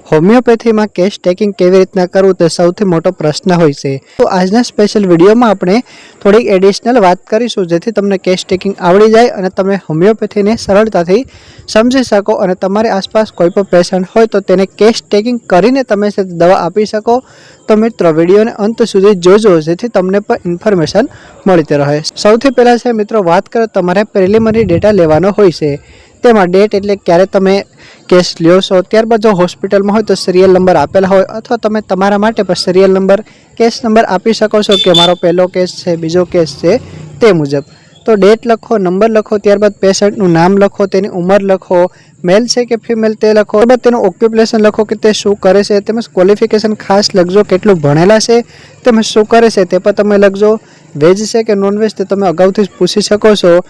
Homoeopathy में case taking केवी रीतना करवुं ते सौथी मोटो प्रश्न होय छे। तो आजना स्पेशल विडियो में आपणे थोड़ी एडिशनल बात करीशुं जेथी तमने केस टेकिंग आवड़ी जाए अने तमे होमियोपेथी ने सरळताथी समजी शको अने तमारी आसपास कोई पण पेशंट होय तो तेने केस टेकिंग करीने तमे दवा आपी शको। तो मित्रों विडियो ने अंत सुधी जोजो जेथी तमने पण इन्फॉर्मेशन मळती रहे। सौथी पहेला छे मित्रों वात करो तमारे प्रिलिमिनरी डेटा लेवानो होय छे। तेमां डेट एटले क्यारे तमे केस ल्यो छो, त्यारबाद जो होस्पिटल में होय तो सीरियल नंबर आपेला होय अथवा तमे तमारा माटे पण सीरियल नंबर केस नंबर आपी शको छो कि मारो पहलो केस छे, बीजो केस छे ते मुजब। तो डेट लखो, नंबर लखो, त्यारबाद पेशंटनुं नाम लखो, तेनी उमर लखो, मेल छे कि फीमेल ते लखो, त्यारबाद तेनुं ऑक्युपेशन लखो कि ते शुं करे छे, तेमज क्वॉलिफिकेशन खास लखजो, केटલું ભણેલા છે તેમજ શું કરે છે તે પણ તમે લખજો। વેજ છે કે નોન વેજ તે તમે અગાઉથી જ પૂછી શકો છો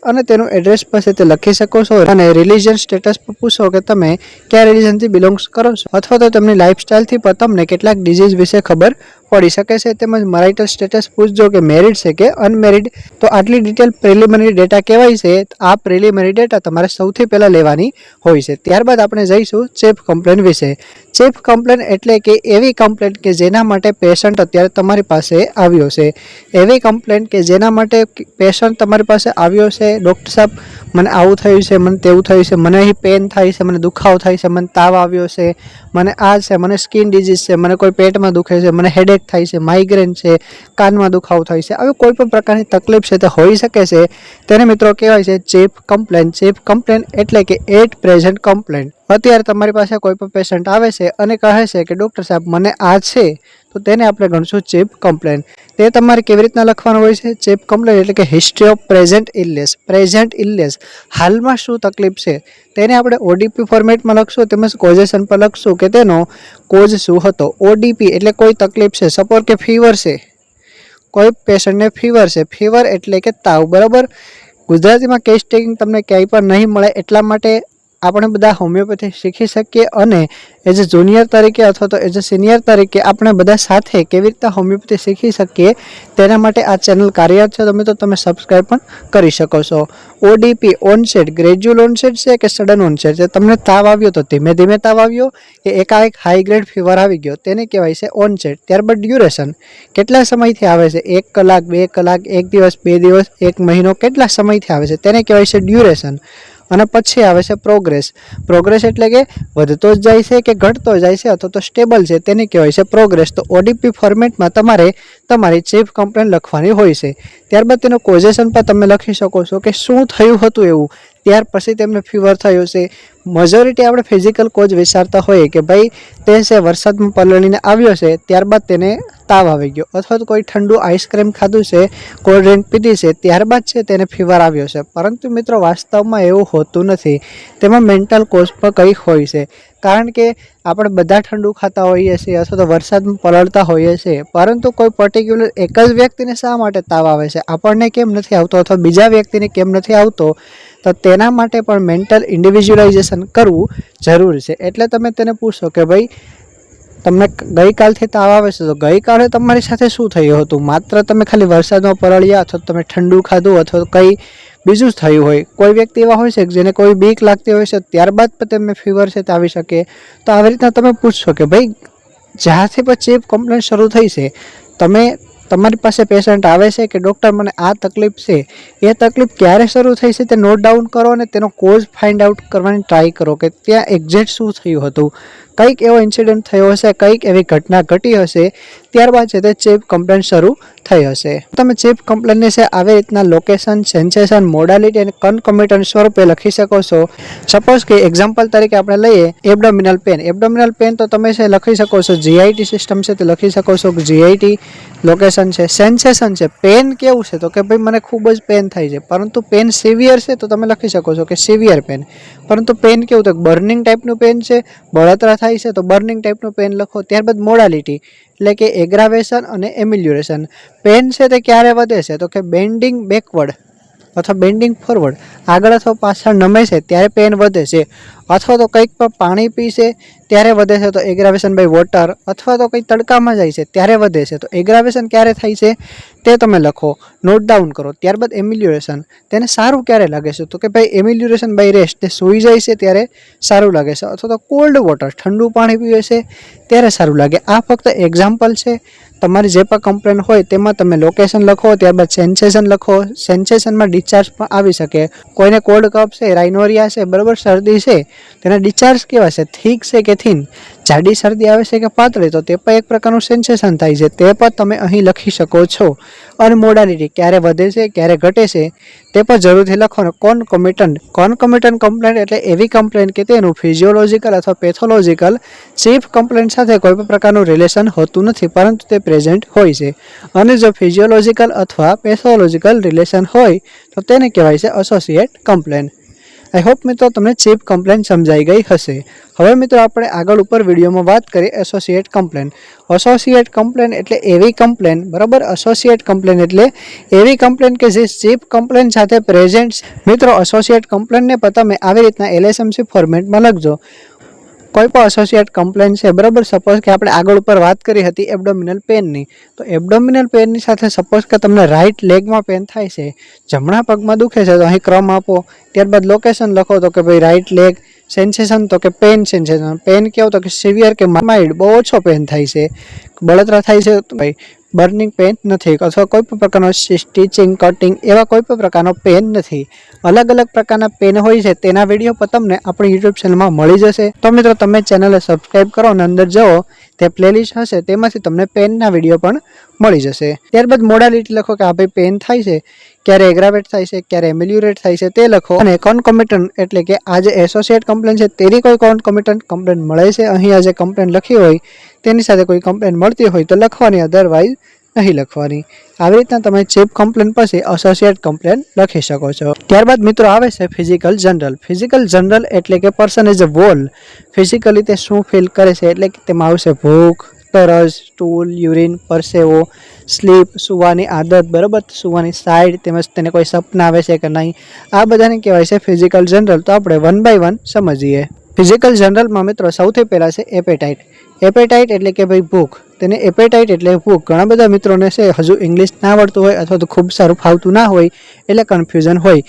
અને તેનું એડ્રેસ પાસે તે લખી શકો છો અને રિલિજન સ્ટેટસ પર પૂછો કે તમે કયા રિલિજનથી બિલોંગ્સ કરો છો અથવા તો તેમની લાઇફસ્ટાઇલથી પણ તમને કેટલાક ડિઝીઝ વિશે ખબર પડી શકે છે। તેમજ મેરિટલ સ્ટેટસ પૂછજો કે મેરિડ છે કે અનમેરિડ। તો આટલી ડિટેલ પ્રિલિમિનરી ડેટા કહેવાય છે। આ પ્રિલિમિનરી ડેટા તમારે સૌથી પહેલા લેવાની હોય છે। ત્યારબાદ આપણે જઈશું ચીફ કમ્પ્લેન વિશે। ચીફ કમ્પ્લેન એટલે કે એવી કમ્પ્લેન કે જેના માટે પેશન્ટ અત્યારે તમારી પાસે આવ્યો છે। એવી કમ્પ્લેન કે જેના માટે પેશન્ટ તમારી પાસે આવ્યો છે, ડૉક્ટર સાહેબ મને આવું થયું છે, મને તેવું થયું છે, મને અહીં પેન થાય છે, મને દુખાવો થાય છે, મને તાવ આવ્યો છે, મને આ છે, મને સ્કિન ડિઝીઝ છે, મને કોઈ પેટમાં દુખે છે, મને હેડેક થાય છે, માઇગ્રેન છે, કાનમાં દુખાવો થાય છે, આવી કોઈ પણ પ્રકારની તકલીફ છે તે હોઈ શકે છે। તેને મિત્રો કહેવાય છે ચીફ કમ્પ્લેન। ચીફ કમ્પ્લેન એટલે કે એટ પ્રેઝન્ટ કમ્પ્લેન। અત્યારે તમારી પાસે કોઈ પણ પેશન્ટ આવે છે અને કહે છે કે ડૉક્ટર સાહેબ મને આ છે, તો તેને આપણે ગણશું ચીફ કમ્પ્લેન। તે તમારે કેવી રીતના લખવાનું હોય છે? ચીફ કમ્પ્લેન એટલે કે history of present illness. Present illness હાલમાં શું તકલીફ છે તેને આપણે ઓડીપી ફોર્મેટમાં લખશું, તેમજ કોઝેશન પર લખશું કે તેનો કોઝ શું હતો। ઓડીપી એટલે કોઈ તકલીફ છે, સપોઝ કે ફીવર છે, કોઈ પેશન્ટને ફીવર છે, ફીવર એટલે કે તાવ, બરાબર। ગુજરાતીમાં કેસ ટેકિંગ તમને ક્યાંય પણ નહીં મળે એટલા માટે આપણે બધા હોમિયોપેથી શીખી શકીએ અને એઝ અ જુનિયર તરીકે અથવા તો એઝ અ સિનિયર તરીકે આપણે બધા સાથે કેવી રીતે હોમિયોપેથી શીખી શકીએ તેના માટે આ ચેનલ કાર્યરત છે। તમે તો તમે સબસ્ક્રાઈબ પણ કરી શકો છો। ઓડીપી ઓનસેટ ગ્રેજ્યુઅલ ઓનસેટ છે કે સડન ઓનસેટ છે? તમને તાવ આવ્યો તો ધીમે ધીમે તાવ આવ્યો કે એકાએક હાઈ ગ્રેડ ફીવર આવી ગયો તેને કહેવાય છે ઓનસેટ। ત્યારબાદ ડ્યુરેશન કેટલા સમયથી આવે છે, 1 કલાક, 2 કલાક, 1 દિવસ, 2 દિવસ, 1 મહિનો, કેટલા સમયથી આવે છે તેને કહેવાય છે ડ્યુરેશન। અને પછી આવે છે પ્રોગ્રેસ। પ્રોગ્રેસ એટલે કે વધતો જ જાય છે કે ઘટતો જાય છે અથવા તો સ્ટેબલ છે તેને કહેવાય છે પ્રોગ્રેસ। તો ઓડીપી ફોર્મેટમાં તમારે તમારી ચીફ કમ્પ્લેન લખવાની હોય છે। ત્યારબાદ તેનો કોઝેશન પર તમે લખી શકો છો કે શું થયું હતું એવું, ત્યાર પછી તેમને ફીવર થયો છે। મેજોરિટી આપણે ફિઝિકલ કોઝ વિચારતા હોઈએ કે ભાઈ તે છે વરસાદમાં પલળીને આવ્યો છે, ત્યારબાદ તેને તાવ આવી ગયો, અથવા તો કોઈ ઠંડુ આઈસ્ક્રીમ ખાધું છે, કોલ્ડ ડ્રિંક પીધી છે, ત્યારબાદ છે તેને ફીવર આવ્યો છે। પરંતુ મિત્રો વાસ્તવમાં એવું હોતું નથી, તેમાં મેન્ટલ કોઝ પણ કંઈ હોય છે। કારણ કે આપણે બધા ઠંડુ ખાતા હોઈએ છીએ અથવા તો વરસાદમાં પલળતા હોઈએ છીએ, પરંતુ કોઈ પર્ટિક્યુલર એક જ વ્યક્તિને શા માટે તાવ આવે છે, આપણને કેમ નથી આવતો અથવા બીજા વ્યક્તિને કેમ નથી આવતો, તો તેના માટે પણ મેન્ટલ ઇન્ડિવિજ્યુઅલાઇઝેશન કરવું જરૂરી છે। એટલે તમે તેને પૂછો કે ભાઈ તમને ગઈકાલથી તાવ આવે છે તો ગઈકાલે તમારી સાથે શું થયું હતું? માત્ર તમે ખાલી વરસાદમાં પલળ્યા અથવા તમે ઠંડુ ખાધું અથવા કંઈ બીજું જ થયું હોય। કોઈ વ્યક્તિ એવા હોય છે કે જેને કોઈ બીક લાગતી હોય છે, ત્યારબાદ પણ તેમને ફીવર છે તે આવી શકે। તો આવી રીતના તમે પૂછશો કે ભાઈ જ્યાંથી પણ ચીફ કમ્પ્લેન શરૂ થઈ છે, તમે તમારી પાસે પેશન્ટ આવે છે કે ડૉક્ટર મને આ તકલીફ છે, એ તકલીફ ક્યારે શરૂ થઈ છે તે નોટ ડાઉન કરો અને તેનો કોઝ ફાઇન્ડ આઉટ કરવાની ટ્રાય કરો કે ત્યાં એક્ઝેક્ટ શું થયું હતું, કંઈક એવો ઇન્સિડન્ટ થયો હશે, કંઈક એવી ઘટના ઘટી હશે, ત્યારબાદ છે તે ચીફ કમ્પ્લેન શરૂ થઈ હશે। તમે ચીફ કમ્પ્લેનને છે આવી રીતના લોકેશન, સેન્સેશન, મોડાલિટી અને કન્કોમિટન્ટ સ્વરૂપે લખી શકો છો। સપોઝ કે એક્ઝામ્પલ તરીકે આપણે લઈએ એબડોમિનલ પેન। એબડોમિનલ પેન તો તમે છે લખી શકો છો જીઆઈટી સિસ્ટમ છે તે લખી શકો છો કે જીઆઈટી લોકેશન છે। સેન્સેશન છે, પેન કેવું છે તો કે ભાઈ મને ખૂબ જ પેન થાય છે, પરંતુ પેન સિવિયર છે તો તમે લખી શકો છો કે સિવિયર પેન। પરંતુ પેન કેવું તો બર્નિંગ ટાઈપનું પેન છે, બળતરા થાય છે તો બર્નિંગ ટાઈપનું પેન લખો। ત્યારબાદ મોડાલિટી એટલે કે એગ્રાવેશન અને એમિલ્યુરેશન। પેન છે તે ક્યારે વધે છે તો કે બેન્ડિંગ બેકવર્ડ અથવા બેન્ડિંગ ફોરવર્ડ, આગળ અથવા પાછળ નમે છે ત્યારે પેન વધે છે, અથવા તો કંઈક પણ પાણી પીશે ત્યારે વધે છે તો એગ્રાવેશન બાય વોટર, અથવા તો કંઈ તડકામાં જાય છે ત્યારે વધે છે તો એગ્રાવેશન ક્યારે થાય છે તે તમે લખો, નોટ ડાઉન કરો. ત્યારબાદ એમ્યુલેશન, તેને સારું ક્યારે લાગે છે તો કે ભાઈ એમ્યુલેશન બાય રેસ્ટ, તે સૂઈ જાય છે ત્યારે સારું લાગે છે, અથવા તો કોલ્ડ વોટર, ઠંડુ પાણી પીવે છે ત્યારે સારું લાગે. આ ફક્ત એક્ઝામ્પલ છે. તમારી જે પણ કમ્પ્લેન હોય તેમાં તમે લોકેશન લખો, ત્યારબાદ સેન્સેશન લખો. સેન્સેશનમાં ડિસ્ચાર્જ પણ આવી શકે. કોઈને કોલ્ડ કફ છે, રાઇનોરિયા છે, બરાબર, શરદી છે, તેના ડિસ્ચાર્જ કેવા છે, થીક છે કે થીન, જાડી શરદી આવે છે કે પાતળી, તો તે પણ એક પ્રકારનું સેન્સેશન થાય છે, તે પણ તમે અહીં લખી શકો છો. અને મોડાલિટી, ક્યારે વધે છે ક્યારે ઘટે છે તે પણ જરૂરથી લખો. ને કોન્કોમિટન્ટ કમ્પ્લેન્ટ એટલે એવી કમ્પ્લેન્ટ કે તેનું ફિઝિયોલોજીકલ અથવા પેથોલોજીકલ ચીફ કમ્પ્લેન્ટ સાથે કોઈ પણ પ્રકારનું રિલેશન હોતું નથી, પરંતુ તે પ્રેઝન્ટ હોય છે. અને જો ફિઝિયોલોજીકલ અથવા પેથોલોજીકલ રિલેશન હોય તો તેને કહેવાય છે એસોસિએટ કમ્પ્લેન્ટ. આઈ હોપ મિત્રો તમને ચીફ કમ્પ્લેન્ટ સમજાઈ ગઈ હશે. હવે મિત્રો આપણે આગળ ઉપર વિડીયોમાં વાત કરીએ એસોસિએટ કમ્પ્લેન્ટ. એસોસિએટ કમ્પ્લેન્ટ એટલે એવી કમ્પ્લેન્ટ, બરાબર, એસોસિએટ કમ્પ્લેન્ટ એટલે એવી કમ્પ્લેન્ટ કે જે ચીફ કમ્પ્લેન્ટ સાથે પ્રેઝન્ટ. મિત્રો એસોસિએટ કમ્પ્લેન્ટને પણ તમે આવી રીતના LSMC ફોર્મેટમાં લખજો. કોઈ પણ એસોસિએટ કમ્પ્લેન છે, બરાબર, સપોઝ કે આપણે આગળ ઉપર વાત કરી હતી એબડોમિનલ પેનની, તો એબડોમિનલ પેનની સાથે સપોઝ કે તમને રાઈટ લેગમાં પેન થાય છે, જમણા પગમાં દુખે છે, તો અહીં ક્રમ આપો. ત્યારબાદ લોકેશન લખો તો કે ભાઈ રાઈટ લેગ, સેન્સેશન તો કે પેન સેન્સેશન, પેન કેવો તો કે સિવિયર કે માઇલ્ડ, બહુ ઓછો પેન થાય છે, બળતરા થાય છે તો ભાઈ બર્નિંગ પેન નથી, અથવા કોઈ પણ પ્રકારનો સ્ટિચિંગ, કટિંગ એવા કોઈ પણ પ્રકારનો પેન નથી. અલગ અલગ પ્રકારના પેન હોય છે તેના વિડીયો પણ તમને આપણી યુટ્યુબ ચેનલમાં મળી જશે. તો મિત્રો તમે ચેનલને સબસ્ક્રાઈબ કરો અને અંદર જાઓ, તે પ્લેલિસ્ટ હશે તેમાંથી તમને પેનના વિડીયો પણ મળી જશે. ત્યારબાદ મોડાલિટી લખો કે આ ભાઈ પેન થાય છે, ક્યારે એગ્રાવેટ થાય છે, ક્યારે એમ્યુલેટ થાય છે તે લખો. અને કોન્કોમિટન્ટ એટલે કે આ જે એસોસિએટ કમ્પ્લેન છે તેની કોઈ કોન્કોમિટન્ટ કમ્પ્લેન મળે છે, અહીંયા જે કમ્પ્લેન લખી હોય તેની સાથે કોઈ કમ્પ્લેન મળતી હોય તો લખવાની, અધરવાઇઝ નહીં લખવાની. આવી રીતના તમે ચીફ કમ્પ્લેન પછી એસોસિએટ કમ્પ્લેન લખી શકો છો. ત્યારબાદ મિત્રો આવે છે ફિઝિકલ જનરલ. ફિઝિકલ જનરલ એટલે કે person is a wall, physically તે શું ફીલ કરે છે, એટલે કે તેમાં આવશે ભૂખ, તરસ, સ્ટૂલ, યુરિન, પરસેવો, સ્લીપ, સુવાની આદત, બરાબર, સુવાની સાઈડ, તેમજ તેને કોઈ સપના આવે છે કે નહીં, આ બધાને કહેવાય છે ફિઝિકલ જનરલ. તો આપણે વન બાય વન સમજીએ. ફિઝિકલ જનરલમાં મિત્રો સૌથી પહેલાં છે એપેટાઇટ. એપેટાઇટ એટલે કે ભાઈ ભૂખ, તેને એપેટાઇટ એટલે ભૂખ. ઘણા બધા મિત્રોને છે હજુ ઇંગ્લિશ ના આવડતું હોય અથવા તો ખૂબ સારું ફાવતું ના હોય એટલે કન્ફ્યુઝન હોય.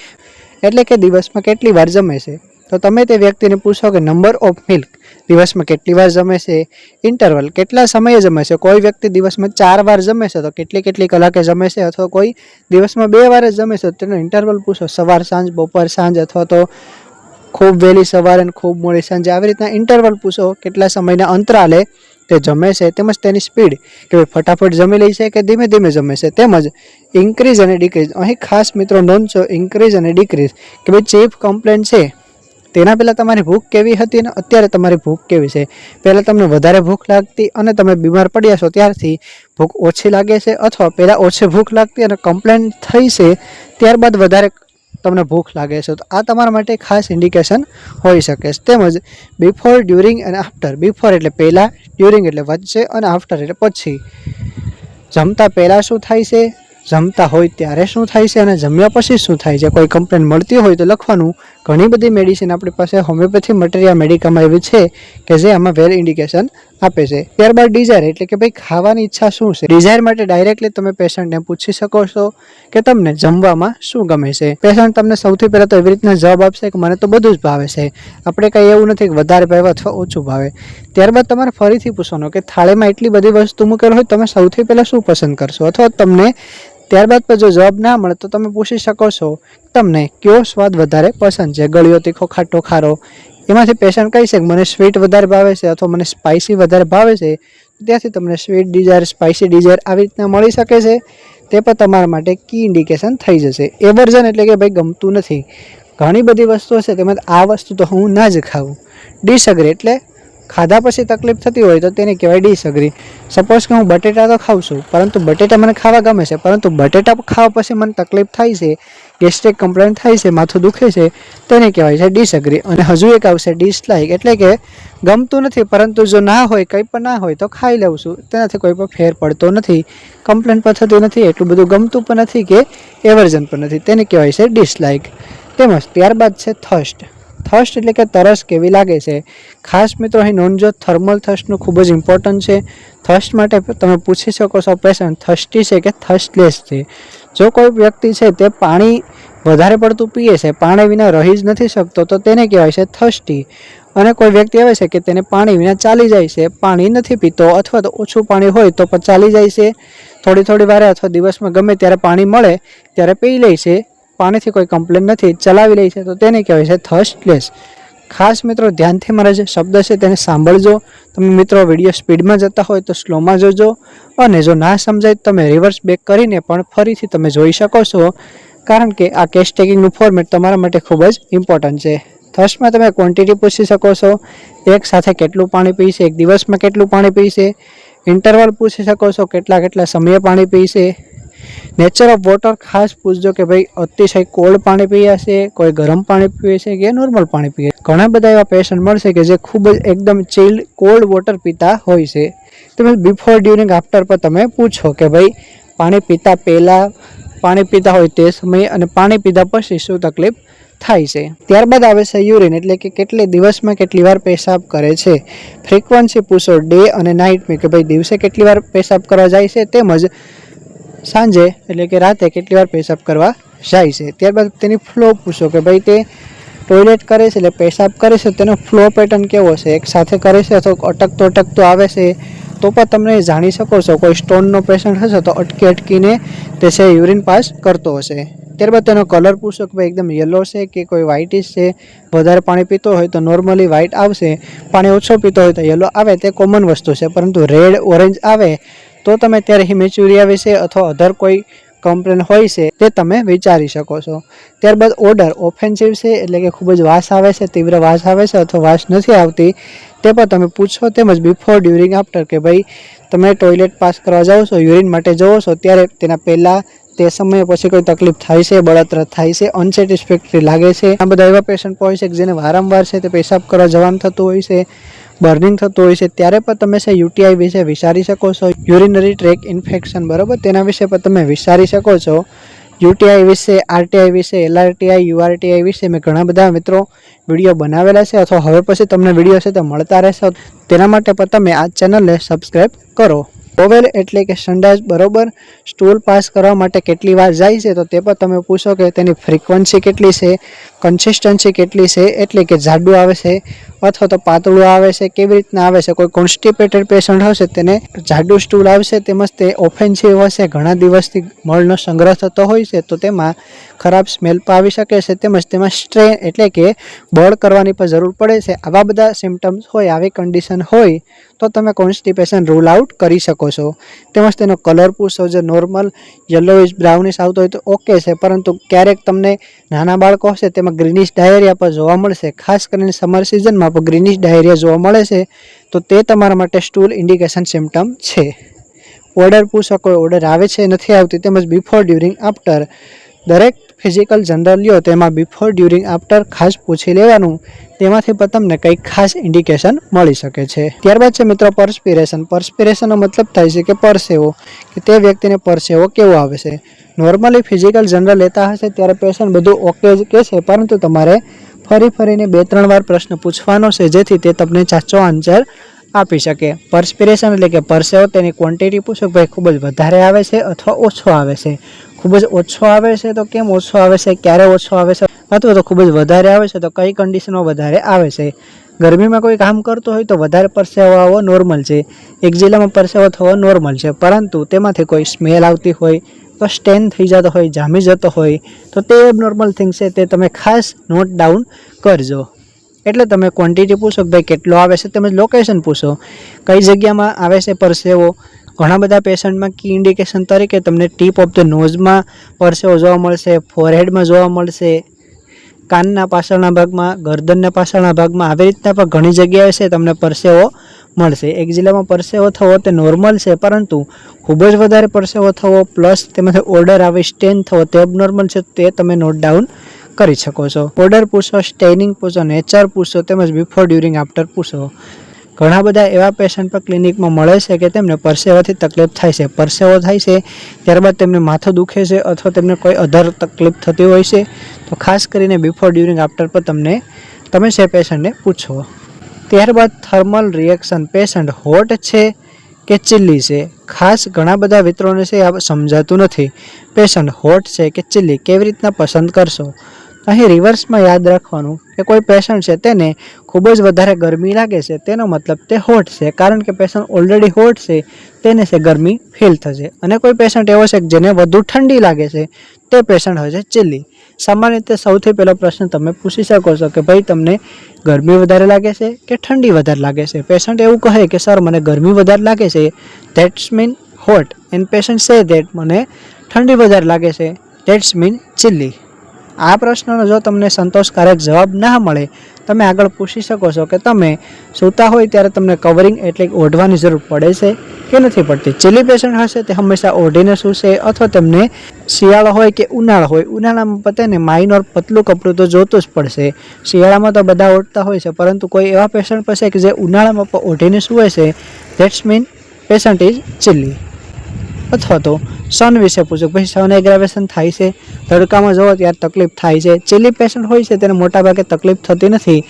એટલે કે દિવસમાં કેટલી વાર જમે છે, તો તમે તે વ્યક્તિને પૂછો કે નંબર ઓફ મિલ્ક, દિવસમાં કેટલી વાર જમે છે, ઇન્ટરવલ કેટલા સમયે જમે છે. કોઈ વ્યક્તિ દિવસમાં 4 વાર જમે છે તો કેટલી કલાકે જમે છે, અથવા કોઈ દિવસમાં 2 વાર જ જમે છે તો તેનો ઇન્ટરવલ પૂછો, સવાર સાંજ, બપોર સાંજ, અથવા તો ખૂબ વહેલી સવારે અને ખૂબ મોડી સાંજે. આવી રીતના ઇન્ટરવલ પૂછો, કેટલા સમયના અંતરાલે તે જમે છે, તેમજ તેની સ્પીડ કે ભાઈ ફટાફટ જમી લે છે કે ધીમે ધીમે જમે છે, તેમજ ઇન્ક્રીઝ અને ડિક્રીઝ. અહીં ખાસ મિત્રો નોંધજો ઇન્ક્રીઝ અને ડિક્રીઝ કે ભાઈ ચીફ કમ્પ્લેન્ટ છે તેના પહેલાં તમારી ભૂખ કેવી હતી અને અત્યારે તમારી ભૂખ કેવી છે. પહેલાં તમને વધારે ભૂખ લાગતી અને તમે બીમાર પડ્યા છો ત્યારથી ભૂખ ઓછી લાગે છે, અથવા પહેલાં ઓછી ભૂખ લાગતી અને કમ્પ્લેન્ટ થઈ છે ત્યારબાદ વધારે તમને ભૂખ લાગે છે, તો આ તમારા માટે ખાસ ઇન્ડિકેશન હોઈ શકે છે. તેમજ બિફોર, ડ્યુરિંગ અને આફ્ટર. બિફોર એટલે પહેલાં, ડ્યુરિંગ એટલે વચ્ચે, અને આફ્ટર એટલે પછી. જમતા પહેલાં શું થાય છે, જમતા હોય ત્યારે શું થાય છે, અને જમ્યા પછી શું થાય છે. કોઈ કમ્પ્લેન મળતી હોય તો લખવાનું. ઘણી બધી મેડિસિન આપણી પાસે હોમિયોપેથી મટીરિયલ મેડિકામાં એવી છે કે જે આમાં વેલ ઇન્ડિકેશન આપે છે. ત્યારબાદ ડિઝાયર એટલે કે ભાઈ ખાવાની ઈચ્છા શું છે. ડિઝાયર માટે ડાયરેક્ટલી તમે પેશન્ટને પૂછી શકો છો કે તમને જમવામાં શું ગમે છે. પેશન્ટ તમને સૌથી પહેલાં તો એવી રીતના જવાબ આપશે કે મને તો બધું જ ભાવે છે. આપણે કંઈ એવું નથી કે વધારે ભાવે અથવા ઓછું ભાવે. ત્યારબાદ તમારે ફરીથી પૂછવાનું કે થાળીમાં એટલી બધી વસ્તુ મૂકેલ હોય તમે સૌથી પહેલાં શું પસંદ કરશો, અથવા તમને ત્યારબાદ પણ જો જવાબ ના મળે તો તમે પૂછી શકો છો તમને કયો સ્વાદ વધારે પસંદ છે, ગળ્યો, તીખો, ખાટો, ખારો. એમાંથી પેશન્ટ કહી શકે મને સ્વીટ વધારે ભાવે છે અથવા મને સ્પાઇસી વધારે ભાવે છે. ત્યાંથી તમને સ્વીટ ડિઝાયર, સ્પાઇસી ડિઝાયર આવી રીતના મળી શકે છે. તે પણ તમારા માટે કી ઇન્ડિકેશન થઈ જશે. એવર્ઝન એટલે કે ભાઈ ગમતું નથી. ઘણી બધી વસ્તુઓ છે તેમાં આ વસ્તુ તો હું ના જ ખાઉં. ડિસએગ્રી એટલે ખાધા પછી તકલીફ થતી હોય તો તેને કહેવાય ડિસએગ્રી. સપોઝ કે હું બટેટા તો ખાઉં છું, પરંતુ બટેટા મને ખાવા ગમે છે, પરંતુ બટેટા ખાવા પછી મને તકલીફ થાય છે, ગેસ્ટ્રિક કમ્પ્લેન થાય છે, માથું દુખે છે, તેને કહેવાય છે ડિસએગ્રી. અને હજુ એક આવશે ડિસલાઇક એટલે કે ગમતું નથી, પરંતુ જો ના હોય, કંઈ પણ ના હોય તો ખાઈ લઉં છું, તેનાથી કોઈ પણ ફેર પડતો નથી, કમ્પ્લેન પણ થતી નથી, એટલું બધું ગમતું પણ નથી કે એવર્ઝન પણ નથી, તેને કહેવાય છે ડિસલાઇક. તેમજ ત્યારબાદ છે થર્સ્ટ. થર્સ્ટ એટલે કે તરસ કેવી લાગે છે। ખાસ મિત્રો અહીં નોંધજો, થર્મલ થર્સ્ટનું ખૂબ જ ઇમ્પોર્ટન્ટ છે। થર્સ્ટ માટે તમે પૂછી શકો છો પેશન્ટ થર્સ્ટી છે કે થર્સ્ટલેસ છે। જો કોઈ વ્યક્તિ છે તે પાણી વધારે પડતું પીએ છે, પાણી વિના રહી જ નથી શકતો, તો તેને કહેવાય છે થર્સ્ટી। અને કોઈ વ્યક્તિ આવે છે કે તેને પાણી વિના ચાલી જાય છે, પાણી નથી પીતો અથવા તો ઓછું પાણી હોય તો પણ ચાલી જાય છે, થોડી વારે અથવા દિવસમાં ગમે ત્યારે પાણી મળે ત્યારે પી લે છે, પાણીથી કોઈ કમ્પ્લેન નથી, ચલાવી લે છે, તો તેને કહેવાય છે થર્સ્ટલેસ। ખાસ મિત્રો ધ્યાનથી મારા જે શબ્દ છે તેને સાંભળજો। તમે મિત્રો વિડીયો સ્પીડમાં જતા હોય તો સ્લોમાં જોજો, અને જો ના સમજાય તો તમે રિવર્સ બેક કરીને પણ ફરીથી તમે જોઈ શકો છો, કારણ કે આ કેસ ટેકિંગનું ફોર્મેટ તમારા માટે ખૂબ જ ઇમ્પોર્ટન્ટ છે। થર્સ્ટમાં તમે ક્વોન્ટિટી પૂછી શકો છો, એક સાથે કેટલું પાણી પીશે, એક દિવસમાં કેટલું પાણી પીશે, ઇન્ટરવલ પૂછી શકો છો, કેટલા સમયે પાણી પીશે, નેચર ઓફ વોટર ખાસ પૂછજો કે ભાઈ અતિશય કોલ્ડ પાણી પીએ છે, કોઈ ગરમ પાણી પીએ છે કે નોર્મલ પાણી પીએ। ઘણા બધા એવા પેશન્ટ મળશે કે જે ખૂબ જ એકદમ ચિલ્ડ કોલ્ડ વોટર પીતા હોય છે। તમે બિફોર ડ્યુરિંગ આફ્ટર પર તમે પૂછો કે ભાઈ પાણી પીતા પહેલાં, પાણી પીતા હોય તે સમયે અને પાણી પીધા પછી શું તકલીફ થાય છે। ત્યારબાદ આવે છે યુરિન એટલે કે કેટલે દિવસમાં કેટલી વાર પેશાબ કરે છે। ફ્રીક્વન્સી પૂછો ડે અને નાઇટમાં કે ભાઈ દિવસે કેટલી વાર પેશાબ કરવા જાય છે, તેમજ સાંજે એટલે કે રાતે કેટલી વાર પેશાબ કરવા જાય છે। ત્યારબાદ તેની ફ્લો પૂછો કે ભાઈ તે ટોયલેટ કરે છે એટલે પેશાબ કરે છે, તેનો ફ્લો પેટર્ન કેવો છે, એક સાથે કરે છે અથવા અટકતો આવે છે, તો પણ તમે જાણી શકો છો। કોઈ સ્ટોનનો પેશન્ટ હશે તો અટકીને તે છે યુરિન પાસ કરતો હશે। ત્યારબાદ તેનો કલર પૂછો કે ભાઈ એકદમ યલો છે કે કોઈ વ્હાઇટિશ છે। વધારે પાણી પીતો હોય તો નોર્મલી વ્હાઇટ આવશે, પાણી ઓછો પીતો હોય તો યલો આવે, તે કોમન વસ્તુ છે, પરંતુ રેડ ઓરેન્જ આવે તો તમે ત્યારે હિમેચ્યુરિયા વિશે અથવા અધર કોઈ કમ્પ્લેન હોય છે તે તમે વિચારી શકો છો। ત્યારબાદ ઓર્ડર ઓફેન્સિવ છે એટલે કે ખૂબ જ વાસ આવે છે, તીવ્ર વાસ આવે છે અથવા વાસ નથી આવતી, તે પણ તમે પૂછો। તેમજ બિફોર ડ્યુરિંગ આફ્ટર કે ભાઈ તમે ટોયલેટ પાસ કરવા જાઓ છો, યુરિન માટે જાઓ છો, ત્યારે તેના પહેલાં તે સમયે પછી કોઈ તકલીફ થાય છે, બળતરા થાય છે, અનસેટિસ્ફેક્ટરી લાગે છે। આ બધા એવા પેશન્ટ હોય છે કે જેને વારંવાર છે તે પેશાબ કરવા જવાનું થતું હોય છે, બર્નિંગ થતું હોય છે, ત્યારે પણ તમે છે યુટીઆઈ વિશે વિચારી શકો છો, યુરિનરી ટ્રેક ઇન્ફેક્શન, બરાબર, તેના વિશે પણ તમે વિચારી શકો છો। યુટીઆઈ વિશે, આરટીઆઈ વિશે, એલઆરટીઆઈ, યુઆરટીઆઈ વિશે મેં ઘણા બધા મિત્રો વિડીયો બનાવેલા છે, અથવા હવે પછી તમને વિડીયો છે તે મળતા રહેશે, તેના માટે પણ તમે આ ચેનલને સબસ્ક્રાઈબ કરો। બોવેલ એટલે કે સંડાસ, બરોબર, સ્ટૂલ પાસ કરવા માટે કેટલી વાર જાય છે તો તે પણ તમે પૂછો કે તેની ફ્રીક્વન્સી કેટલી છે, કન્સિસ્ટન્સી કેટલી છે, એટલે કે જાડું આવે છે અથવા તો પાતળું આવે છે, કેવી રીતના આવે છે। કોઈ કોન્સ્ટિપેટેડ પેશન્ટ હશે તેને જાડું સ્ટૂલ આવશે, તેમજ તે ઓફેન્સિવ હશે, ઘણા દિવસથી મળનો સંગ્રહ થતો હોય છે તો તેમાં ખરાબ સ્મેલ પણ આવી શકે છે, તેમજ તેમાં સ્ટ્રેન એટલે કે બળ કરવાની પણ જરૂર પડે છે। આવા બધા સિમ્ટમ્સ હોય, આવી કન્ડિશન હોય તો તમે કોન્સ્ટિપેશન રૂલ આઉટ કરી શકો છો। તેમજ તેનો કલર પૂછો, જે નોર્મલ યલોઇશ બ્રાઉનિશ આવતો હોય તો ઓકે છે, પરંતુ ક્યારેક તમને નાના બાળકો હશે તેમાં ગ્રીનિશ ડાયરિયા પણ જોવા મળશે, ખાસ કરીને સમર સિઝનમાં પણ ગ્રીનિશ ડાયરિયા જોવા મળે છે, તો તે તમારા માટે સ્ટૂલ ઇન્ડિકેશન સિમ્ટમ છે। ઓર્ડર પૂછો, કોઈ ઓર્ડર આવે છે નથી આવતી, તેમજ બિફોર ડ્યુરિંગ આફ્ટર દરેક ફિઝિકલ જનરલ લ્યો તેમાં બિફોર ડ્યુરિંગ આફ્ટર ખાસ પૂછી લેવાનું, તેમાંથી પણ તમને કંઈક ખાસ ઇન્ડિકેશન મળી શકે છે। ત્યારબાદ છે મિત્રો પરસ્પિરેશન। પરસ્પિરેશનનો મતલબ થાય છે કે પરસેવો, કે તે વ્યક્તિને પરસેવો કેવો આવે છે। નોર્મલી ફિઝિકલ જનરલ લેતા હશે ત્યારે પેશન્ટ બધું ઓકે જ કહેશે, પરંતુ તમારે ફરીને 2-3 વાર પ્રશ્ન પૂછવાનો છે, જેથી તે તમને સાચો આન્સર આપી શકે। પરસ્પિરેશન એટલે કે પરસેવો, તેની ક્વોન્ટિટી પૂછો કે ભાઈ ખૂબ જ વધારે આવે છે અથવા ઓછો આવે છે। ખૂબ જ ઓછો આવે છે તો કેમ ઓછો આવે છે, ક્યારે ઓછો આવે છે, અથવા તો ખૂબ જ વધારે આવે છે તો કઈ કન્ડિશનમાં વધારે આવે છે। ગરમીમાં કોઈ કામ કરતો હોય તો વધારે પરસેવો આવવો નોર્મલ છે, એક જિલ્લામાં પરસેવો થવો નોર્મલ છે, પરંતુ તેમાંથી કોઈ સ્મેલ આવતી હોય તો સ્ટેન થઈ જતો હોય, જામી જતો હોય તો તે નોર્મલ થિંગ છે, તે તમે ખાસ નોટ ડાઉન કરજો। એટલે તમે ક્વોન્ટિટી પૂછો કે ભાઈ કેટલો આવે છે, તેમજ લોકેશન પૂછો, કઈ જગ્યામાં આવે છે પરસેવો। ઘણા બધા પેશન્ટમાં કી ઇન્ડિકેશન તરીકે તમને ટીપ ઓફ ધ નોઝમાં પરસેવો જોવા મળશે, ફોરહેડમાં જોવા મળશે, કાનના પાછળના ભાગમાં, ગરદનના પાછળના ભાગમાં, આવી રીતના પણ ઘણી જગ્યાએ છે તમને પરસેવો મળશે। એક જિલ્લામાં પરસેવો થવો તે નોર્મલ છે, પરંતુ ખૂબ જ વધારે પરસેવો થવો પ્લસ તેમાંથી ઓર્ડર આવી સ્ટેન થવો તે અબનોર્મલ છે, તે તમે નોટ ડાઉન કરી શકો છો। ઓર્ડર પૂછો, સ્ટેનિંગ પૂછો, નેચર પૂછો, તેમજ બિફોર ડ્યુરિંગ આફ્ટર પૂછો। ઘણા બધા એવા પેશન્ટ પર ક્લિનિકમાં મળે છે કે તેમને પરસેવાથી તકલીફ થાય છે, પરસેવો થાય છે ત્યારબાદ તેમને માથું દુખે છે અથવા તેમને કોઈ અધર તકલીફ થતી હોય છે, તો ખાસ કરીને બિફોર ડ્યુરિંગ આફ્ટર પર તમને તમે છે પેશન્ટને પૂછો. ત્યારબાદ થર્મલ રિએક્શન, પેશન્ટ હોટ છે કે ચીલી છે. ખાસ ઘણા બધા મિત્રોને છે આ સમજાતું નથી. પેશન્ટ હોટ છે કે ચીલી કેવી રીતના પસંદ કરશો? અહીં રિવર્સમાં યાદ રાખવાનું કે કોઈ પેશન્ટ છે તેને ખૂબ જ વધારે ગરમી લાગે છે, તેનો મતલબ તે હોટ છે, કારણ કે પેશન્ટ ઓલરેડી હોટ છે, તેને છે ગરમી ફીલ થશે. અને કોઈ પેશન્ટ એવો છે જેને વધુ ઠંડી લાગે છે, તે પેશન્ટ હોય છે ચીલી. સામાન્ય રીતે સૌથી પહેલો પ્રશ્ન તમે પૂછી શકો છો કે ભાઈ તમને ગરમી વધારે લાગે છે કે ઠંડી વધારે લાગે છે? પેશન્ટ એવું કહે કે સર મને ગરમી વધારે લાગે છે, that's mean hot, and patient say that મને ઠંડી વધારે લાગે છે, ધેટ્સ મીન ચીલી. આ પ્રશ્નનો જો તમને સંતોષકારક જવાબ ના મળે, તમે આગળ પૂછી શકો છો કે તમે સૂતા હોય ત્યારે તમને કવરિંગ એટલે ઓઢવાની જરૂર પડે છે કે નથી પડતી? ચીલી પેશન્ટ હશે તે હંમેશા ઓઢીને સૂશે, અથવા તેમને શિયાળો હોય કે ઉનાળો હોય, ઉનાળામાં તેને માઇનોર પતલું કપડું તો જોતું જ પડશે. શિયાળામાં તો બધા ઓઢતા હોય છે, પરંતુ કોઈ એવા પેશન્ટ પાસે કે જે ઉનાળામાં પણ ઓઢીને સૂવે છે, that's mean patient is chilli. અથવા તો સન વિશે પૂછો, ભાઈ સન એગ્રાવેશન થાય છે, તડકામાં જવો ત્યારે તકલીફ થાય છે. ચીલી પેશન્ટ હોય છે તેને મોટાભાગે તકલીફ થતી નથી,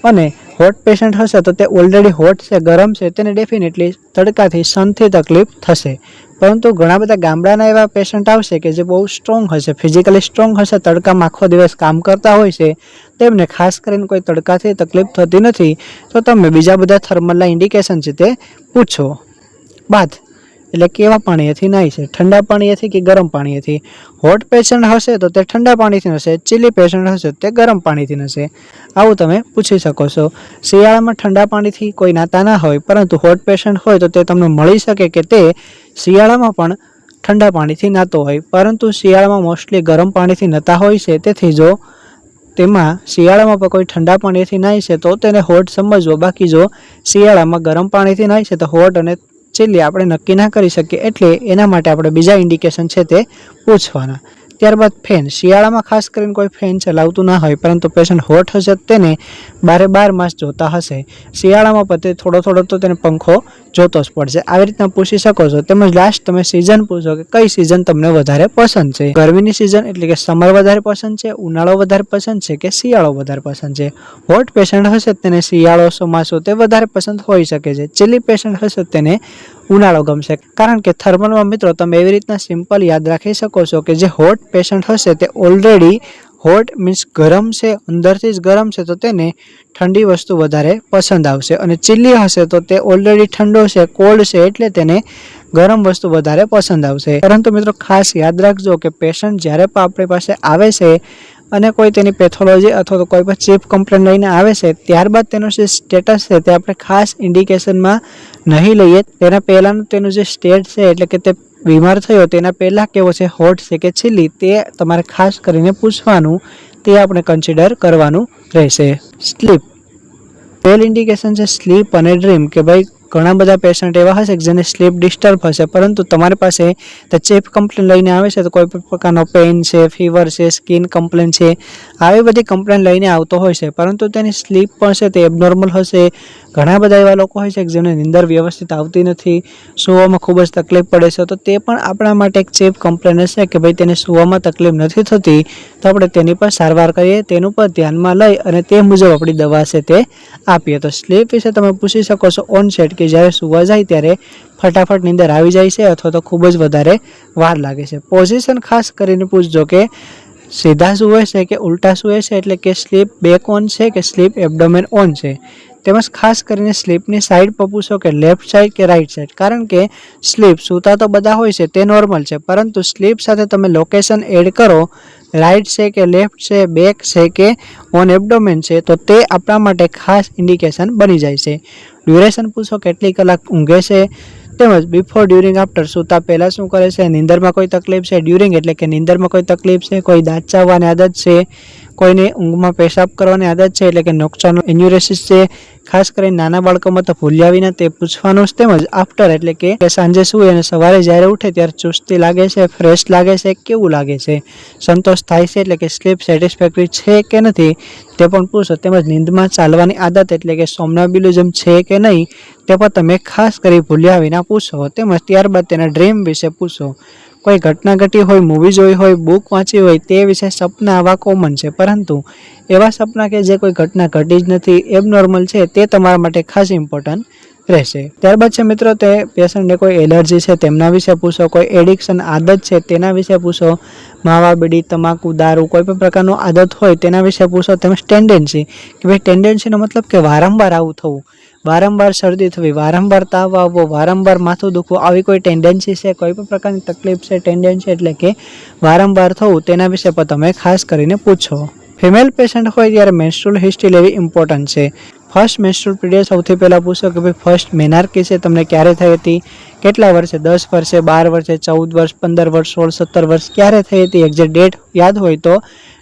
અને હોટ પેશન્ટ હશે તો તે ઓલરેડી હોટ છે, ગરમ છે, તેને ડેફિનેટલી તડકાથી સનથી તકલીફ થશે. પરંતુ ઘણા બધા ગામડાના એવા પેશન્ટ આવશે કે જે બહુ સ્ટ્રોંગ હશે, ફિઝિકલી સ્ટ્રોંગ હશે, તડકામાં આખો દિવસ કામ કરતા હોય છે, તેમને ખાસ કરીને કોઈ તડકાથી તકલીફ થતી નથી, તો તમે બીજા બધા થર્મલના ઇન્ડિકેશન છે તે પૂછો. બાદ એટલે કેવા પાણીથી નાહી છે, ઠંડા પાણીથી કે ગરમ પાણીથી? હોટ પેશન્ટ હશે તો તે ઠંડા પાણીથી નશે, ચીલી પેશન્ટ હશે તે ગરમ પાણીથી નશે. આવું તમે પૂછી શકો છો. શિયાળામાં ઠંડા પાણીથી કોઈ નાતા ના હોય, પરંતુ હોટ પેશન્ટ હોય તો તે તમને મળી શકે કે તે શિયાળામાં પણ ઠંડા પાણીથી નાતો હોય, પરંતુ શિયાળામાં મોસ્ટલી ગરમ પાણીથી નતા હોય છે. તેથી જો તેમાં શિયાળામાં પણ કોઈ ઠંડા પાણીથી નાહી છે તો તેને હોટ સમજવો, બાકી જો શિયાળામાં ગરમ પાણીથી નાહી છે તો હોટ અને ચીલી આપણે નક્કી ના કરી શકીએ, એટલે એના માટે આપણે બીજા ઇન્ડિકેશન છે તે પૂછવાના. ત્યારબાદ ફેન, શિયાળામાં ખાસ કરીને કોઈ ફેન ચલાવતું ના હોય, પરંતુ પેશન્ટ હોટ હશે તેને 12 માસ જોતા હશે. શિયાળામાં પણ થોડો થોડો તો તેને પંખો જોતો જ પડશે. આવી રીતના પૂછી શકો છો. તેમજ લાસ્ટ તમે સિઝન પૂછો કે કઈ સિઝન તમને વધારે પસંદ છે? ગરમીની સિઝન એટલે કે સમર વધારે પસંદ છે, ઉનાળો વધારે પસંદ છે કે શિયાળો વધારે પસંદ છે? હોટ પેશન્ટ હશે તેને શિયાળો, ચોમાસું તે વધારે પસંદ હોઈ શકે છે. ચીલી પેશન્ટ હશે તેને ઉનાળો ગમશે. કારણ કે થર્મલમાં મિત્રો તમે એવી રીતના સિમ્પલ યાદ રાખી શકો છો કે જે હોટ પેશન્ટ હશે તે ઓલરેડી હોટ મીન્સ ગરમ છે, અંદરથી જ ગરમ છે, તો તેને ઠંડી વસ્તુ વધારે પસંદ આવશે. અને ચીલી હશે તો તે ઓલરેડી ઠંડો છે, કોલ્ડ છે, એટલે તેને ગરમ વસ્તુ વધારે પસંદ આવશે. પરંતુ મિત્રો ખાસ યાદ રાખજો કે પેશન્ટ જ્યારે પણ આપણી પાસે આવે છે અને કોઈ તેની પેથોલોજી અથવા તો કોઈ પણ ચીફ કમ્પ્લેન લઈને આવે છે, ત્યારબાદ તેનો જે સ્ટેટસ છે તે આપણે ખાસ ઇન્ડિકેશનમાં નહીં લઈએ. તેના પહેલાંનું તેનું જે સ્ટેટ છે, એટલે કે તે બીમાર થયો તેના પહેલાં કેવો છે, હોટ છે કે ચીલી, તે તમારે ખાસ કરીને પૂછવાનું, તે આપણે કન્સિડર કરવાનું રહેશે. સ્લીપ, પહેલ ઇન્ડિકેશન છે સ્લીપ અને ડ્રીમ, કે ભાઈ ઘણા બધા પેશન્ટ એવા હશે કે જેને સ્લીપ ડિસ્ટર્બ હશે, પરંતુ તમારી પાસે તે ચીફ કમ્પ્લેન લઈને આવે છે તો કોઈ પણ પ્રકારનો પેઇન છે, ફીવર છે, સ્કિન કમ્પ્લેન છે, આવી બધી કમ્પ્લેન લઈને આવતો હોય છે, પરંતુ તેની સ્લીપ પણ છે તે એબનોર્મલ હશે. ઘણા બધા એવા લોકો હોય છે કે જેને નીંદર વ્યવસ્થિત આવતી નથી, સૂવામાં ખૂબ જ તકલીફ પડે છે, તો તે પણ આપણા માટે એક ચીફ કમ્પ્લેન હશે કે ભાઈ તેને સૂવામાં તકલીફ નથી થતી, તો આપણે તેની પર સારવાર કરીએ, તેનું પર ધ્યાનમાં લઈ અને તે મુજબ આપણી દવા છે તે આપીએ. તો સ્લીપ વિશે તમે પૂછી શકો છો ઓનસેટ, કે જ્યારે સૂવા જાય ત્યારે ફટાફટ નીંદર આવી જાય છે અથવા તો ખૂબ જ વધારે વાર લાગે છે. પોઝિશન ખાસ કરીને પૂછજો કે સીધા સૂવે છે કે ઉલટા સૂવે છે, એટલે કે સ્લીપ બેક ઓન છે કે સ્લીપ એબડોમેન ઓન છે. તેમજ ખાસ કરીને સ્લીપની સાઈડ પર પૂછો કે લેફ્ટ સાઈડ કે રાઈટ સાઈડ, કારણ કે સ્લીપ સૂતા તો બધા હોય છે તે નોર્મલ છે, પરંતુ સ્લીપ સાથે તમે લોકેશન એડ કરો, રાઈટ છે કે લેફ્ટ છે, બેક છે કે ઓન એબડોમેન છે, તો તે આપણા માટે ખાસ ઇન્ડિકેશન બની જાય છે. ડ્યુરેશન પૂછો કેટલી કલાક ઊંઘે છે, તેમજ બિફોર, ડ્યુરિંગ, આફ્ટર, સૂતા પહેલાં શું કરે છે, નીંદરમાં કોઈ તકલીફ છે, ડ્યુરિંગ એટલે કે નીંદરમાં કોઈ તકલીફ છે, કોઈ દાંત ચાવવાની આદત છે, કોઈને ઊંઘમાં પેશાબ કરવાની આદત છે, એટલે કે નોક્ટર્નલ એન્યુરેસિસ છે. ખાસ કરીને નાના બાળકોમાં તો ભૂલ્યા વિના તે પૂછવાનું જ. તેમજ આફ્ટર એટલે કે સાંજે સૂઈ અને સવારે જ્યારે ઉઠે ત્યારે ચુસ્તી લાગે છે, ફ્રેશ લાગે છે, કેવું લાગે છે, સંતોષ થાય છે, એટલે કે સ્લીપ સેટિસ્ફેક્ટરી છે કે નથી તે પણ પૂછો. તેમજ નીંદમાં ચાલવાની આદત એટલે કે સોમનાબ્યુલિઝમ છે કે નહીં તે પણ તમે ખાસ કરી ભૂલ્યા વિના પૂછો. તેમજ ત્યારબાદ તેના ડ્રીમ વિશે પૂછો. કોઈ ઘટના ઘટી હોય, મૂવી જોઈ હોય, બુક વાંચી હોય, તે વિશે સપના આવા કોમન છે, પરંતુ એવા સપના કે જે કોઈ ઘટના ઘટી જ નથી, એબનોર્મલ છે, તે તમારા માટે ખાસ ઇમ્પોર્ટન્ટ રહેશે. ત્યારબાદ છે મિત્રો, તે પેશન્ટને કોઈ એલર્જી છે તેમના વિશે પૂછો, કોઈ એડિક્શન આદત છે તેના વિશે પૂછો, માવા, બીડી, તમાકુ, દારૂ, કોઈ પણ પ્રકારનું આદત હોય તેના વિશે પૂછો. તેમજ ટેન્ડન્સી, કે ભાઈ ટેન્ડન્સીનો મતલબ કે વારંવાર આવું થવું, વારંવાર શરદી થવી, વારંવાર તાવ આવવો, વારંવાર માથું દુખવું, આવી કોઈ ટેન્ડન્સી છે, કોઈ પણ પ્રકારની તકલીફ છે, ટેન્ડન્સી એટલે કે વારંવાર થવું, તેના વિશે પણ તમે ખાસ કરીને પૂછો. ફિમેલ પેશન્ટ હોય ત્યારે મેન્સ્ટ્રુઅલ હિસ્ટ્રી લેવી ઇમ્પોર્ટન્ટ છે. ફર્સ્ટ મેન્સ્ટ્રુઅલ પીરિયડ સૌથી પહેલાં પૂછો કે ભાઈ ફર્સ્ટ મેનાર્કી છે તમને ક્યારે થઈ હતી, કેટલા વર્ષે, 10 વર્ષે, 12 વર્ષે, 14 વર્ષ, 15 વર્ષ, 16, 17 વર્ષ, ક્યારે થઈ હતી, એક્ઝેક્ટ ડેટ યાદ હોય તો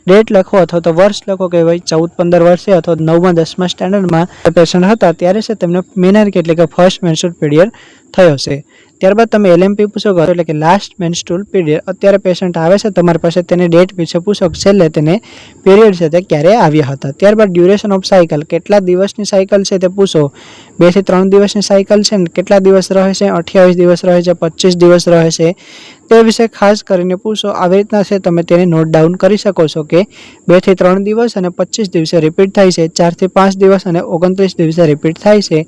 ડેટ લખો અથવા તો વર્ષ લખો કે ભાઈ 14-15 વર્ષે અથવા 9મા 10મા સ્ટેન્ડર્ડમાં પેશન્ટ હતા ત્યારે છે તેમને મેનાર્કી એટલે કે ફર્સ્ટ મેન્સ્ટ્રુઅલ પીરિયડ થયો છે. ત્યારબાદ તમે LMP પૂછો એટલે કે લાસ્ટ મેન્સ્ટ્રુઅલ પીરિયડ, અત્યારે પેશન્ટ આવે છે તમારી પાસે, તેની ડેટ વિશે પૂછો, છેલ્લે તેને પીરિયડ છે તે ક્યારે આવ્યા હતા. ત્યારબાદ ડ્યુરેશન ઓફ સાયકલ, કેટલા દિવસની સાયકલ છે તે પૂછો, 2 થી 3 દિવસની સાયકલ છે ને કેટલા દિવસ રહે છે, 28 દિવસ રહે છે, 25 દિવસ રહે છે, તે વિશે ખાસ કરીને પૂછો. આવી રીતના છે તમે તેને નોટ ડાઉન કરી શકો છો કે 2 થી 3 દિવસ અને 25 દિવસે રિપીટ થાય છે, 4 થી 5 દિવસ અને 29 દિવસે રિપીટ થાય છે.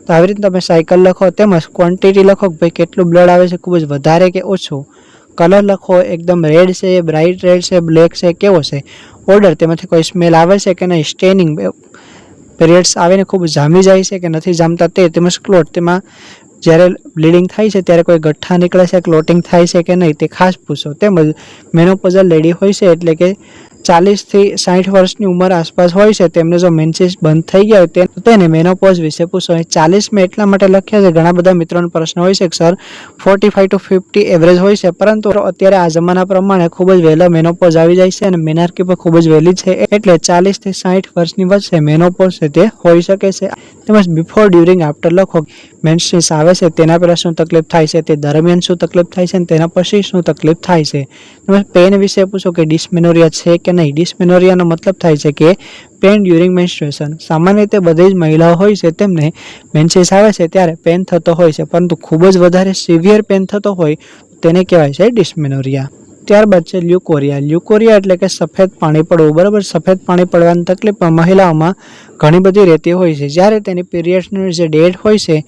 તો આવી રીતે તમે સાયકલ લખો, તેમજ ક્વોન્ટિટી લખો કે ભાઈ કેટલું બ્લડ આવે છે, ખૂબ જ વધારે કે ઓછું, કલર લખો, એકદમ રેડ છે, બ્રાઇટ રેડ છે, બ્લેક છે, કેવો છે, ઓર્ડર, તેમાંથી કોઈ સ્મેલ આવે છે કે નહીં, સ્ટેનિંગ, પીરિયડ્સ આવીને ખૂબ જામી જાય છે કે નથી જામતા તે, તેમજ ક્લોટ, તેમાં જ્યારે બ્લીડિંગ થાય છે ત્યારે કોઈ ગઠ્ઠા નીકળે છે, ક્લોટિંગ થાય છે કે નહીં તે ખાસ પૂછો. તેમજ મેનોપોઝલ લેડી હોય છે એટલે કે 40 થી 60 વર્ષની ઉંમર આસપાસ હોય છે, તેમને જો મેન્સીસ બંધ થઈ ગયા હોય તેને મેનોપોઝ વિશે પૂછો. 40 મેં એટલા માટે લખ્યા છે, ઘણા બધા મિત્રોનો પ્રશ્ન હોય છે કે સર 45 to 50 એવરેજ હોય છે, પરંતુ અત્યારે આ જમાના પ્રમાણે ખૂબ જ વહેલા મેનોપોઝ આવી જાય છે અને મેનાર્કી પણ ખૂબ જ વહેલી છે, એટલે 40 થી 60 વર્ષની વચ્ચે મેનોપોઝ છે તે હોઈ શકે છે. તેમજ બિફોર, ડ્યુરિંગ, આફ્ટર લખો, મેન્સીસ આવે છે તેના પહેલાં શું તકલીફ થાય છે, તે દરમિયાન શું તકલીફ થાય છે અને તેના પછી શું તકલીફ થાય છે. તેમજ પેન વિશે પૂછો કે ડિસ્મેનોરિયા છે કે નહીં. ડિસ્મેનોરિયાનો મતલબ થાય છે કે પેન ડ્યુરિંગ મેન્સ્ટ્રુએશન. સામાન્ય રીતે બધી જ મહિલાઓ હોય છે તેમને મેન્સીસ આવે છે ત્યારે પેન થતો હોય છે, પરંતુ ખૂબ જ વધારે સિવિયર પેન થતો હોય તેને કહેવાય છે ડિસ્મેનોરિયા. ત્યારબાદ છે લ્યુકોરિયા. લ્યુકોરિયા એટલે કે સફેદ પાણી પડવું, બરાબર. સફેદ પાણી પડવાની તકલીફ પણ મહિલાઓમાં ઘણી બધી રહેતી હોય છે. જ્યારે તેની પીરિયડ્સની જે ડેટ હોય છે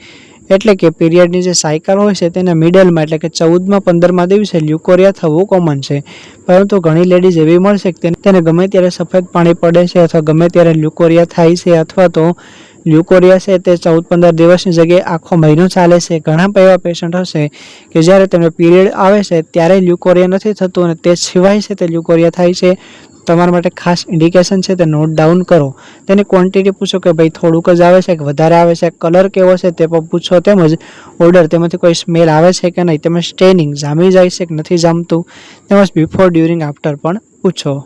એટલે કે પીરિયડની જે સાયકલ હોય છે તેના મિડલમાં એટલે કે 14મા 15મા દિવસે લ્યુકોરિયા થવું કોમન છે, પરંતુ ઘણી લેડીઝ એવી મળશે કે તેને ગમે ત્યારે સફેદ પાણી પડે છે અથવા ગમે ત્યારે લ્યુકોરિયા થાય છે, અથવા તો લ્યુકોરિયા છે તે 14-15 દિવસની જગ્યાએ આખો મહિનો ચાલે છે. ઘણા એવા પેશન્ટ હશે કે જ્યારે તેમને પીરિયડ આવે છે ત્યારે લ્યુકોરિયા નથી થતું અને તે સિવાય છે તે લ્યુકોરિયા થાય છે. તમારા માટે ખાસ ઇન્ડિકેશન છે તે નોટ ડાઉન કરો. તેની ક્વોન્ટિટી પૂછો કે ભાઈ થોડુંક જ આવે છે કે વધારે આવે છે, કલર કેવો છે તે પણ પૂછો, તેમજ ઓર્ડર, તેમાંથી કોઈ સ્મેલ આવે છે કે નહીં, તેમજ સ્ટેનિંગ, જામી જાય છે કે નથી જામતું, તેમજ બિફોર, ડ્યુરિંગ, આફ્ટર પણ પૂછો.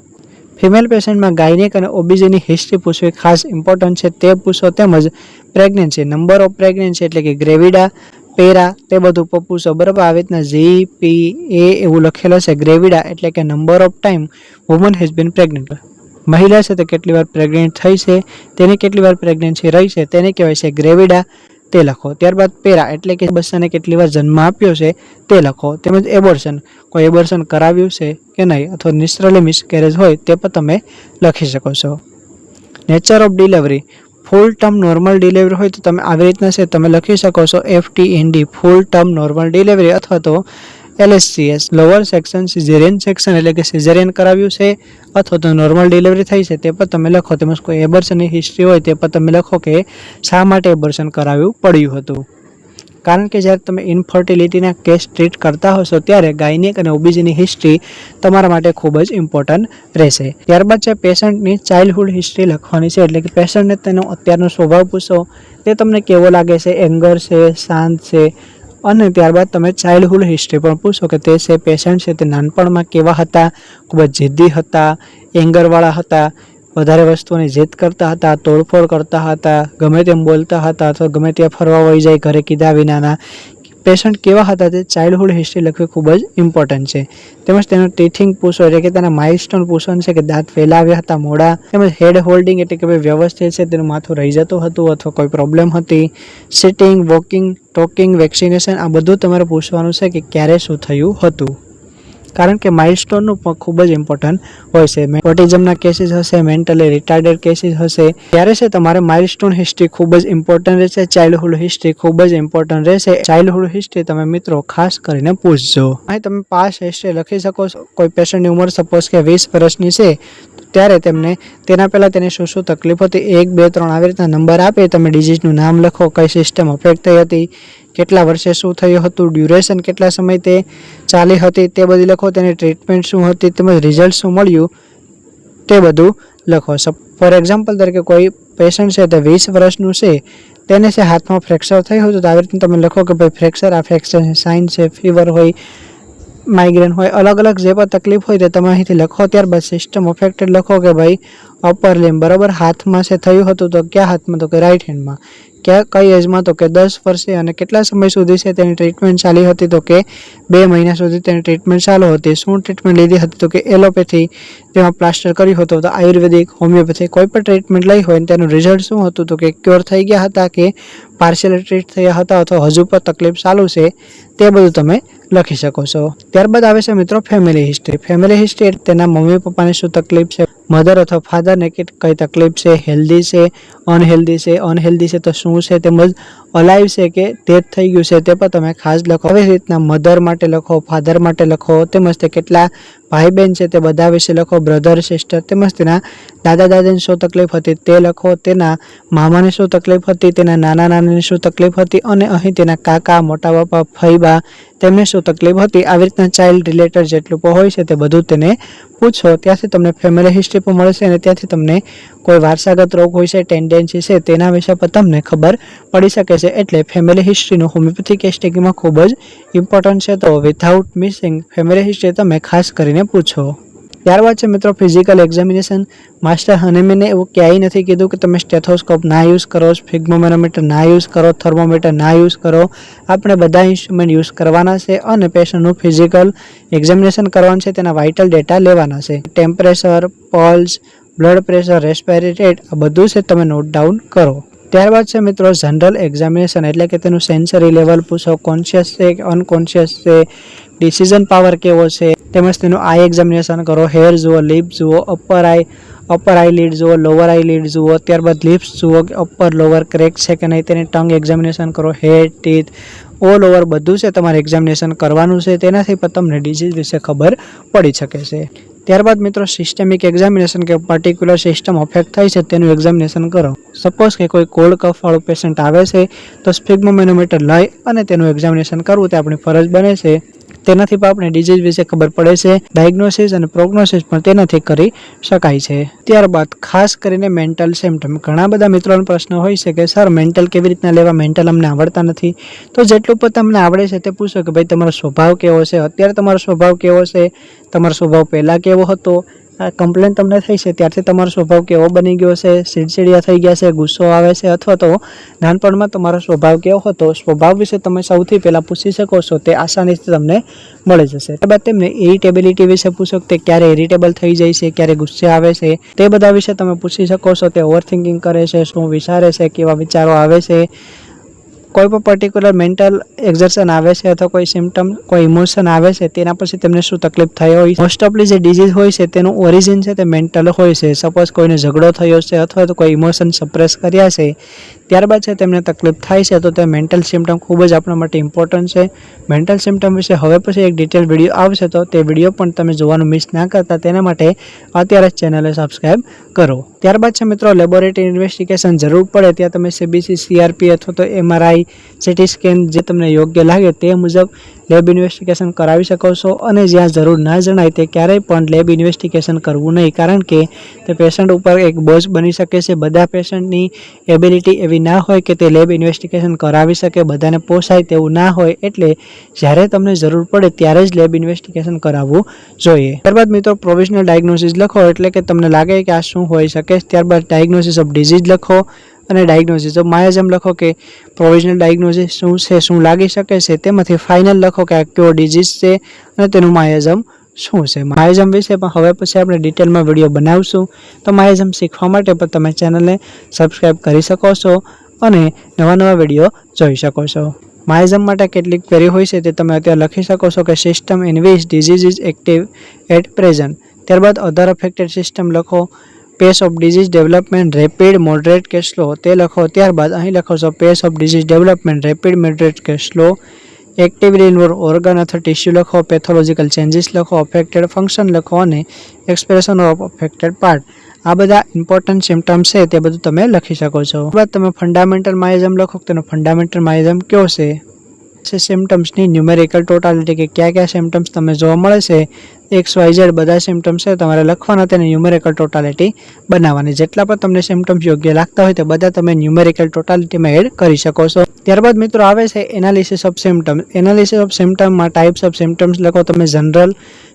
ફિમેલ પેશન્ટમાં ગાયનેક અને ઓબીજીની હિસ્ટ્રી પૂછવી ખાસ ઇમ્પોર્ટન્ટ છે, તે પૂછો. તેમજ પ્રેગ્નન્સી, નંબર ઓફ પ્રેગ્નન્સી એટલે કે ગ્રેવિડા, પેરા, તે બધું પૂછો, બરાબર. આવી રીતના GPA એવું લખેલું છે. ગ્રેવિડા એટલે કે number of time woman has been pregnant, મહિલા છે તે કેટલી વાર પ્રેગ્નન્ટ થઈ છે, તેની કેટલી વાર પ્રેગ્નન્સી રહી છે તેને કહેવાય છે ગ્રેવિડા, તે લખો. ત્યારબાદ પેરા એટલે કે બચ્ચાને કેટલી વાર જન્મ આપ્યો છે તે લખો. તેમજ એબોર્શન, કોઈ એબોર્શન કરાવ્યું છે કે નહીં અથવા નેચરલી મિસકેરેજ હોય તે પણ તમે લખી શકો છો. Nature of delivery, full term normal delivery હોય તો તમે આવી રીતના છે તમે લખી શકો છો FTND, ફૂલ ટર્મ નોર્મલ ડિલિવરી, અથવા તો LSCS, lower section caesarean section એટલે કે સિઝેરિયન કરાવ્યું છે અથવા તો નોર્મલ ડિલિવરી થઈ છે તે પણ તમે લખો. તેમજ કોઈ એબોર્શનની હિસ્ટ્રી હોય તે પણ તમે લખો કે શા માટે એબોર્શન કરાવ્યું પડ્યું હતું. કારણ કે જ્યારે તમે ઇનફર્ટિલિટીના કેસ ટ્રીટ કરતા હશો ત્યારે ગાયનેક અને ઓબીજીની હિસ્ટ્રી તમારા માટે ખૂબ જ ઇમ્પોર્ટન્ટ રહેશે. ત્યારબાદ છે પેશન્ટની ચાઇલ્ડહુડ હિસ્ટ્રી લખવાની છે, એટલે કે પેશન્ટને તેનો અત્યારનો સ્વભાવ પૂછો, તે તમને કેવો લાગે છે, એંગર છે, શાંત છે, અને ત્યારબાદ તમે ચાઇલ્ડહુડ હિસ્ટ્રી પણ પૂછો કે તે છે પેશન્ટ છે તે નાનપણમાં કેવા હતા, ખૂબ જ જિદ્દી હતા, એંગરવાળા હતા, વધારે વસ્તુઓની જીદ કરતા હતા, તોડફોડ કરતા હતા, ગમે તેમ બોલતા હતા અથવા ગમે ત્યાં ફરવા વહી જાય ઘરે કીધા વિનાના. પેશન્ટ કેવા હતા તે ચાઇલ્ડહુડ હિસ્ટ્રી લખવી ખૂબ જ ઇમ્પોર્ટન્ટ છે. તેમજ તેનું ટીથિંગ પૂછો એટલે કે તેના માઇલસ્ટોન પૂછવાનું છે કે દાંત ફેલાવ્યા હતા મોડા, તેમજ હેડ હોલ્ડિંગ એટલે કે વ્યવસ્થિત છે તેનું માથું રહી જતું હતું અથવા કોઈ પ્રોબ્લેમ હતી, સિટિંગ, વોકિંગ, ટોકિંગ, વેક્સિનેશન, આ બધું તમારે પૂછવાનું છે કે ક્યારે શું થયું હતું. કારણ કે માઇલસ્ટોનનું પણ ખૂબ જ ઇમ્પોર્ટન્ટ હોય છે. ઓટિઝમના કેસીસ હશે, મેન્ટલી રિટાર્ડેડ કેસીસ હશે, ત્યારે છે તમારે માઇલસ્ટોન હિસ્ટ્રી ખૂબ જ ઇમ્પોર્ટન્ટ રહેશે. ચાઇલ્ડહુડ હિસ્ટ્રી ખૂબ જ ઇમ્પોર્ટન્ટ રહેશે. ચાઇલ્ડહુડ હિસ્ટ્રી તમે મિત્રો ખાસ કરીને પૂછજો. અહીં તમે પાસ હિસ્ટ્રી લખી શકો છો. કોઈ પેશન્ટની ઉંમર સપોઝ કે 20 વર્ષની છે, ત્યારે તેમને તેના પહેલાં તેને શું શું તકલીફ હતી, 1, 2, 3 આવી રીતના નંબર આપે. તમે ડિઝીઝનું નામ લખો, કઈ સિસ્ટમ અફેક્ટ થઈ હતી, કેટલા વર્ષે શું થયું હતું, ડ્યુરેશન કેટલા સમય તે ચાલી હતી તે બધી લખો. તેની ટ્રીટમેન્ટ શું હતી તેમજ રિઝલ્ટ શું મળ્યું તે બધું લખો. ફોર એક્ઝામ્પલ તરીકે કોઈ પેશન્ટ છે તે 20 વર્ષનું છે, તેને છે હાથમાં ફ્રેક્ચર થયું હતું, તો આવી રીતે તમે લખો કે ભાઈ ફ્રેક્ચર, આ ફ્રેક્ચરની સાઇન છે, ફીવર હોય, માઇગ્રેન હોય, અલગ અલગ જે પણ તકલીફ હોય તે તમે અહીંથી લખો. ત્યારબાદ સિસ્ટમ અફેક્ટેડ લખો કે ભાઈ અપર લિમ્બ બરાબર, હાથમાં છે થયું હતું તો કયા હાથમાં, તો કે રાઈટ હેન્ડમાં, કઈ એજમાં, તો કે 10 વર્ષે, અને કેટલા સમય સુધી છે તેની ટ્રીટમેન્ટ ચાલી હતી, તો કે 2 મહિના સુધી તેની ટ્રીટમેન્ટ ચાલુ હતી. શું ટ્રીટમેન્ટ લીધી હતી, તો કે એલોપેથી, તેમાં પ્લાસ્ટર કર્યું હતું, તો આયુર્વેદિક, હોમિયોપેથી, કોઈ પણ ટ્રીટમેન્ટ લઈ હોય તેનું રિઝલ્ટ શું હતું, તો કે ક્યોર થઈ ગયા હતા કે પાર્શિયલી ટ્રીટ થયા હતા અથવા હજુ પણ તકલીફ ચાલુ છે, તે બધું તમે લખી શકો છો. ત્યારબાદ આવે છે મિત્રો ફેમિલી હિસ્ટ્રી. ફેમિલી હિસ્ટ્રી એટલે તેના મમ્મી પપ્પાને શું તકલીફ છે, મધર અથવા ફાધરને કઈ તકલીફ છે, હેલ્ધી છે, અનહેલ્ધી છે, અનહેલ્ધી છે તો શું છે, તેમજ અલાઈવ છે કે ડેથ થઈ ગયું છે તે પણ તમે ખાસ લખો. આવી રીતના મધર માટે લખો, ફાધર માટે લખો, તેમજ તે કેટલા ભાઈ બહેન છે તે બધા વિશે લખો, બ્રધર સિસ્ટર, તેમજ તેના દાદા દાદીને શું તકલીફ હતી તે લખો, તેના મામાને શું તકલીફ હતી, તેના નાના નાનીને શું તકલીફ હતી, અને અહીં તેના કાકા, મોટા બાપા, ફઈબા તેમને શું તકલીફ હતી. આવી રીતના ચાઇલ્ડ રિલેટેડ જેટલું પણ હોય છે તે બધું તેને પૂછો. ત્યાંથી તમને ફેમિલી હિસ્ટ્રી પણ મળશે, અને ત્યાંથી તમને કોઈ વારસાગત રોગ હોય છે, ટેન્ડન્સી છે, તેના વિશે પણ તમને ખબર પડી શકે છે. એટલે ફેમિલી હિસ્ટ્રીનું હોમિયોપેથી કેસ ટેકિંગમાં ખૂબ જ ઇમ્પોર્ટન્ટ છે. તો વિધાઉટ મિસિંગ ફેમિલી હિસ્ટ્રી તમે ખાસ કરીને પૂછો. ત્યારબાદ છે મિત્રો ફિઝિકલ એક્ઝામિનેશન. માસ્ટર હનેમેને એવું ક્યાંય નથી કીધું કે તમે સ્ટેથોસ્કોપ ના યુઝ કરો, સ્ફિગ્મોમેનોમીટર ના યુઝ કરો, થર્મોમીટર ના યુઝ કરો. આપણે બધા ઇન્સ્ટ્રુમેન્ટ યુઝ કરવાના છે અને પેશન્ટનું ફિઝિકલ એક્ઝામિનેશન કરવાનું છે, તેના વાઇટલ ડેટા લેવાના છે. Temperature, pulse, blood pressure, respiratory rate, આ બધું છે તમે નોટ ડાઉન કરો. ત્યારબાદ છે મિત્રો જનરલ એક્ઝામિનેશન, એટલે કે તેનું સેન્સરી લેવલ પૂછો, કોન્શિયસ છે કે અનકોન્શિયસ છે, ડિસિઝન પાવર કેવો છે, તેમજ તેનું આઈ એક્ઝામિનેશન કરો, હેર જુઓ, લિપ જુઓ, અપર આઈ લીડ જુઓ, લોઅર આઈ લીડ જુઓ, ત્યારબાદ લિપ્સ જુઓ કે અપર લોઅર ક્રેક છે કે નહીં, તેની ટંગ એક્ઝામિનેશન કરો, હેડ, ટીથ, ઓલ ઓવર બધું છે તમારે એક્ઝામિનેશન કરવાનું છે. તેનાથી પણ તમને ડિઝીઝ વિશે ખબર પડી શકે છે. ત્યારબાદ મિત્રો સિસ્ટેમિક એક્ઝામિનેશન, કે પર્ટિક્યુલર સિસ્ટમ અફેક્ટ થાય છે તેનું એક્ઝામિનેશન કરો. સપોઝ કે કોઈ કોલ્ડ કફ વાળું પેશન્ટ આવે છે તો સ્ફિગ્મોમેનોમીટર લઈ અને તેનું એક્ઝામિનેશન કરવું તે આપણી ફરજ બને છે. તેનાથી પણ આપણે ડિઝીઝ વિશે ખબર પડે છે. ડાયગ્નોસિસ અને પ્રોગ્નોસિસ પણ તેનાથી કરી શકાય છે. ત્યારબાદ ખાસ કરીને મેન્ટલ સિમ્પટમ. ઘણા બધા મિત્રોનો પ્રશ્ન હોય છે કે સર મેન્ટલ કેવી રીતના લેવા, મેન્ટલ અમને આવડતા નથી. તો જેટલું પણ તમને આવડે છે તે પૂછો કે ભાઈ તમારો સ્વભાવ કેવો છે, અત્યારે તમારો સ્વભાવ કેવો છે, તમારો સ્વભાવ પહેલાં કેવો હતો, આ કમ્પ્લેન તમને થઈ છે ત્યારથી તમારો સ્વભાવ કેવો બની ગયો છે, ચીડચીડિયા થઈ ગયા છે, ગુસ્સો આવે છે, અથવા તો નાનપણમાં તમારો સ્વભાવ કેવો હતો. સ્વભાવ વિશે તમે સૌથી પહેલાં પૂછી શકો છો, તે આસાનીથી તમને મળી જશે. ત્યારબાદ તેમને ઇરિટેબિલિટી વિશે પૂછો કે તે ક્યારે ઇરિટેબલ થઈ જાય છે, ક્યારે ગુસ્સે આવે છે, તે બધા વિશે તમે પૂછી શકો છો. તે ઓવરથિંકિંગ કરે છે, શું વિચારે છે, કેવા વિચારો આવે છે, કોઈ પણ પર્ટિક્યુલર મેન્ટલ એક્ઝર્શન આવે છે અથવા કોઈ સિમ્ટમ, કોઈ ઇમોશન આવે છે, તેના પછી તેમને શું તકલીફ થઈ હોય. મોસ્ટ ઓફલી જે ડિઝીઝ હોય છે તેનું ઓરિજિન છે તે મેન્ટલ હોય છે. સપોઝ કોઈને ઝઘડો થયો છે અથવા તો કોઈ ઇમોશન સપ્રેસ કર્યા છે, ત્યારબાદ છે તેમને તકલીફ થાય છે, તો તે મેન્ટલ સિમ્ટમ ખૂબ જ આપણા માટે ઇમ્પોર્ટન્ટ છે. મેન્ટલ સિમ્ટમ વિશે હવે પછી એક ડિટેલ વિડીયો આવશે, તો તે વિડીયો પણ તમે જોવાનું મિસ ના કરતા. તેના માટે અત્યારે જ ચેનલને સબસ્ક્રાઈબ કરો. ત્યારબાદ છે મિત્રો લેબોરેટરી ઇન્વેસ્ટિગેશન. જરૂર પડે ત્યાં તમે CBC, CRP અથવા તો MRI, CT સ્કેન જે તમને યોગ્ય લાગે તે મુજબ લેબ ઇન્વેસ્ટિગેશન કરાવી શકો છો. અને જ્યાં જરૂર ના જણાય તે ક્યારેય પણ લેબ ઇન્વેસ્ટિગેશન કરવું નહીં, કારણ કે તે પેશન્ટ ઉપર એક બોજ બની શકે છે. બધા પેશન્ટની એબિલિટી એવી ના હોય કે તે લેબ ઇન્વેસ્ટિગેશન કરાવી શકે, બધાને પોસાય તેવું ના હોય. એટલે જ્યારે તમને જરૂર પડે ત્યારે જ લેબ ઇન્વેસ્ટિગેશન કરાવવું જોઈએ. ત્યારબાદ મિત્રો પ્રોવિઝનલ ડાયગ્નોસિસ લખો, એટલે કે તમને લાગે કે આ શું હોઈ શકે. ત્યારબાદ ડાયગ્નોસિસ ઓફ ડિઝીઝ લખો અને ડાયગ્નોસિસ ઓફ માયાઝમ લખો, કે પ્રોવિઝનલ ડાયગ્નોસિસ શું છે, શું લાગી શકે છે. તેમાંથી ફાઇનલ લખો કે આ કયો ડિઝીઝ છે અને તેનું માયાઝમ શું છે. માયાઝમ વિશે પણ હવે પછી આપણે ડિટેલમાં વિડીયો બનાવશું. તો માયાઝમ શીખવા માટે પણ તમે ચેનલને સબસ્ક્રાઈબ કરી શકો છો અને નવા વિડીયો જોઈ શકો છો. માયઝમ માટે કેટલીક ક્વેરી હોય છે તે તમે અત્યારે લખી શકો છો કે system in which disease is active at present. ત્યારબાદ અધર અફેક્ટેડ સિસ્ટમ લખો. Pace of disease development rapid moderate કે સ્લો તે લખો. ત્યારબાદ અહીં લખો છો pace of disease development rapid moderate કે સ્લો. એક્ટિવલી ઇન્વોલ્વ ઓર્ગન અથવા ટિશ્યુ લખો. પેથોલોજીકલ ચેન્જીસ લખો. અફેક્ટેડ ફંક્શન લખો અને એક્સપ્રેશન ઓફ અફેક્ટેડ પાર્ટ. આ બધા ઇમ્પોર્ટન્ટ સિમ્ટમ્સ છે તે બધું તમે લખી શકો છો. ત્યારબાદ તમે ફંડામેન્ટલ માયઝમ લખો. તેનો ફંડામેન્ટલ માયઝમ કયો છે. સિમ્ટમ્સની ન્યુમેરિકલ ટોટાલિટી કે કયા કયા સિમ્ટમ્સ તમને જોવા મળે છે. XYZ બધા સિમ્ટમ્સ છે તમારે લખવાના, તેને ન્યુમેરિકલ ટોટાલિટી બનાવવાની. જેટલા પણ તમને સિમ્ટમ્સ યોગ્ય લાગતા હોય તે બધા તમે ન્યુમેરિકલ ટોટાલિટીમાં એડ કરી શકો છો. ત્યારબાદ મિત્રો આવે છે analysis of symptoms. Analysis of સિમ્ટમમાં ટાઈપ્સ ઓફ સિમ્ટમ્સ લખો તમે. જનરલ,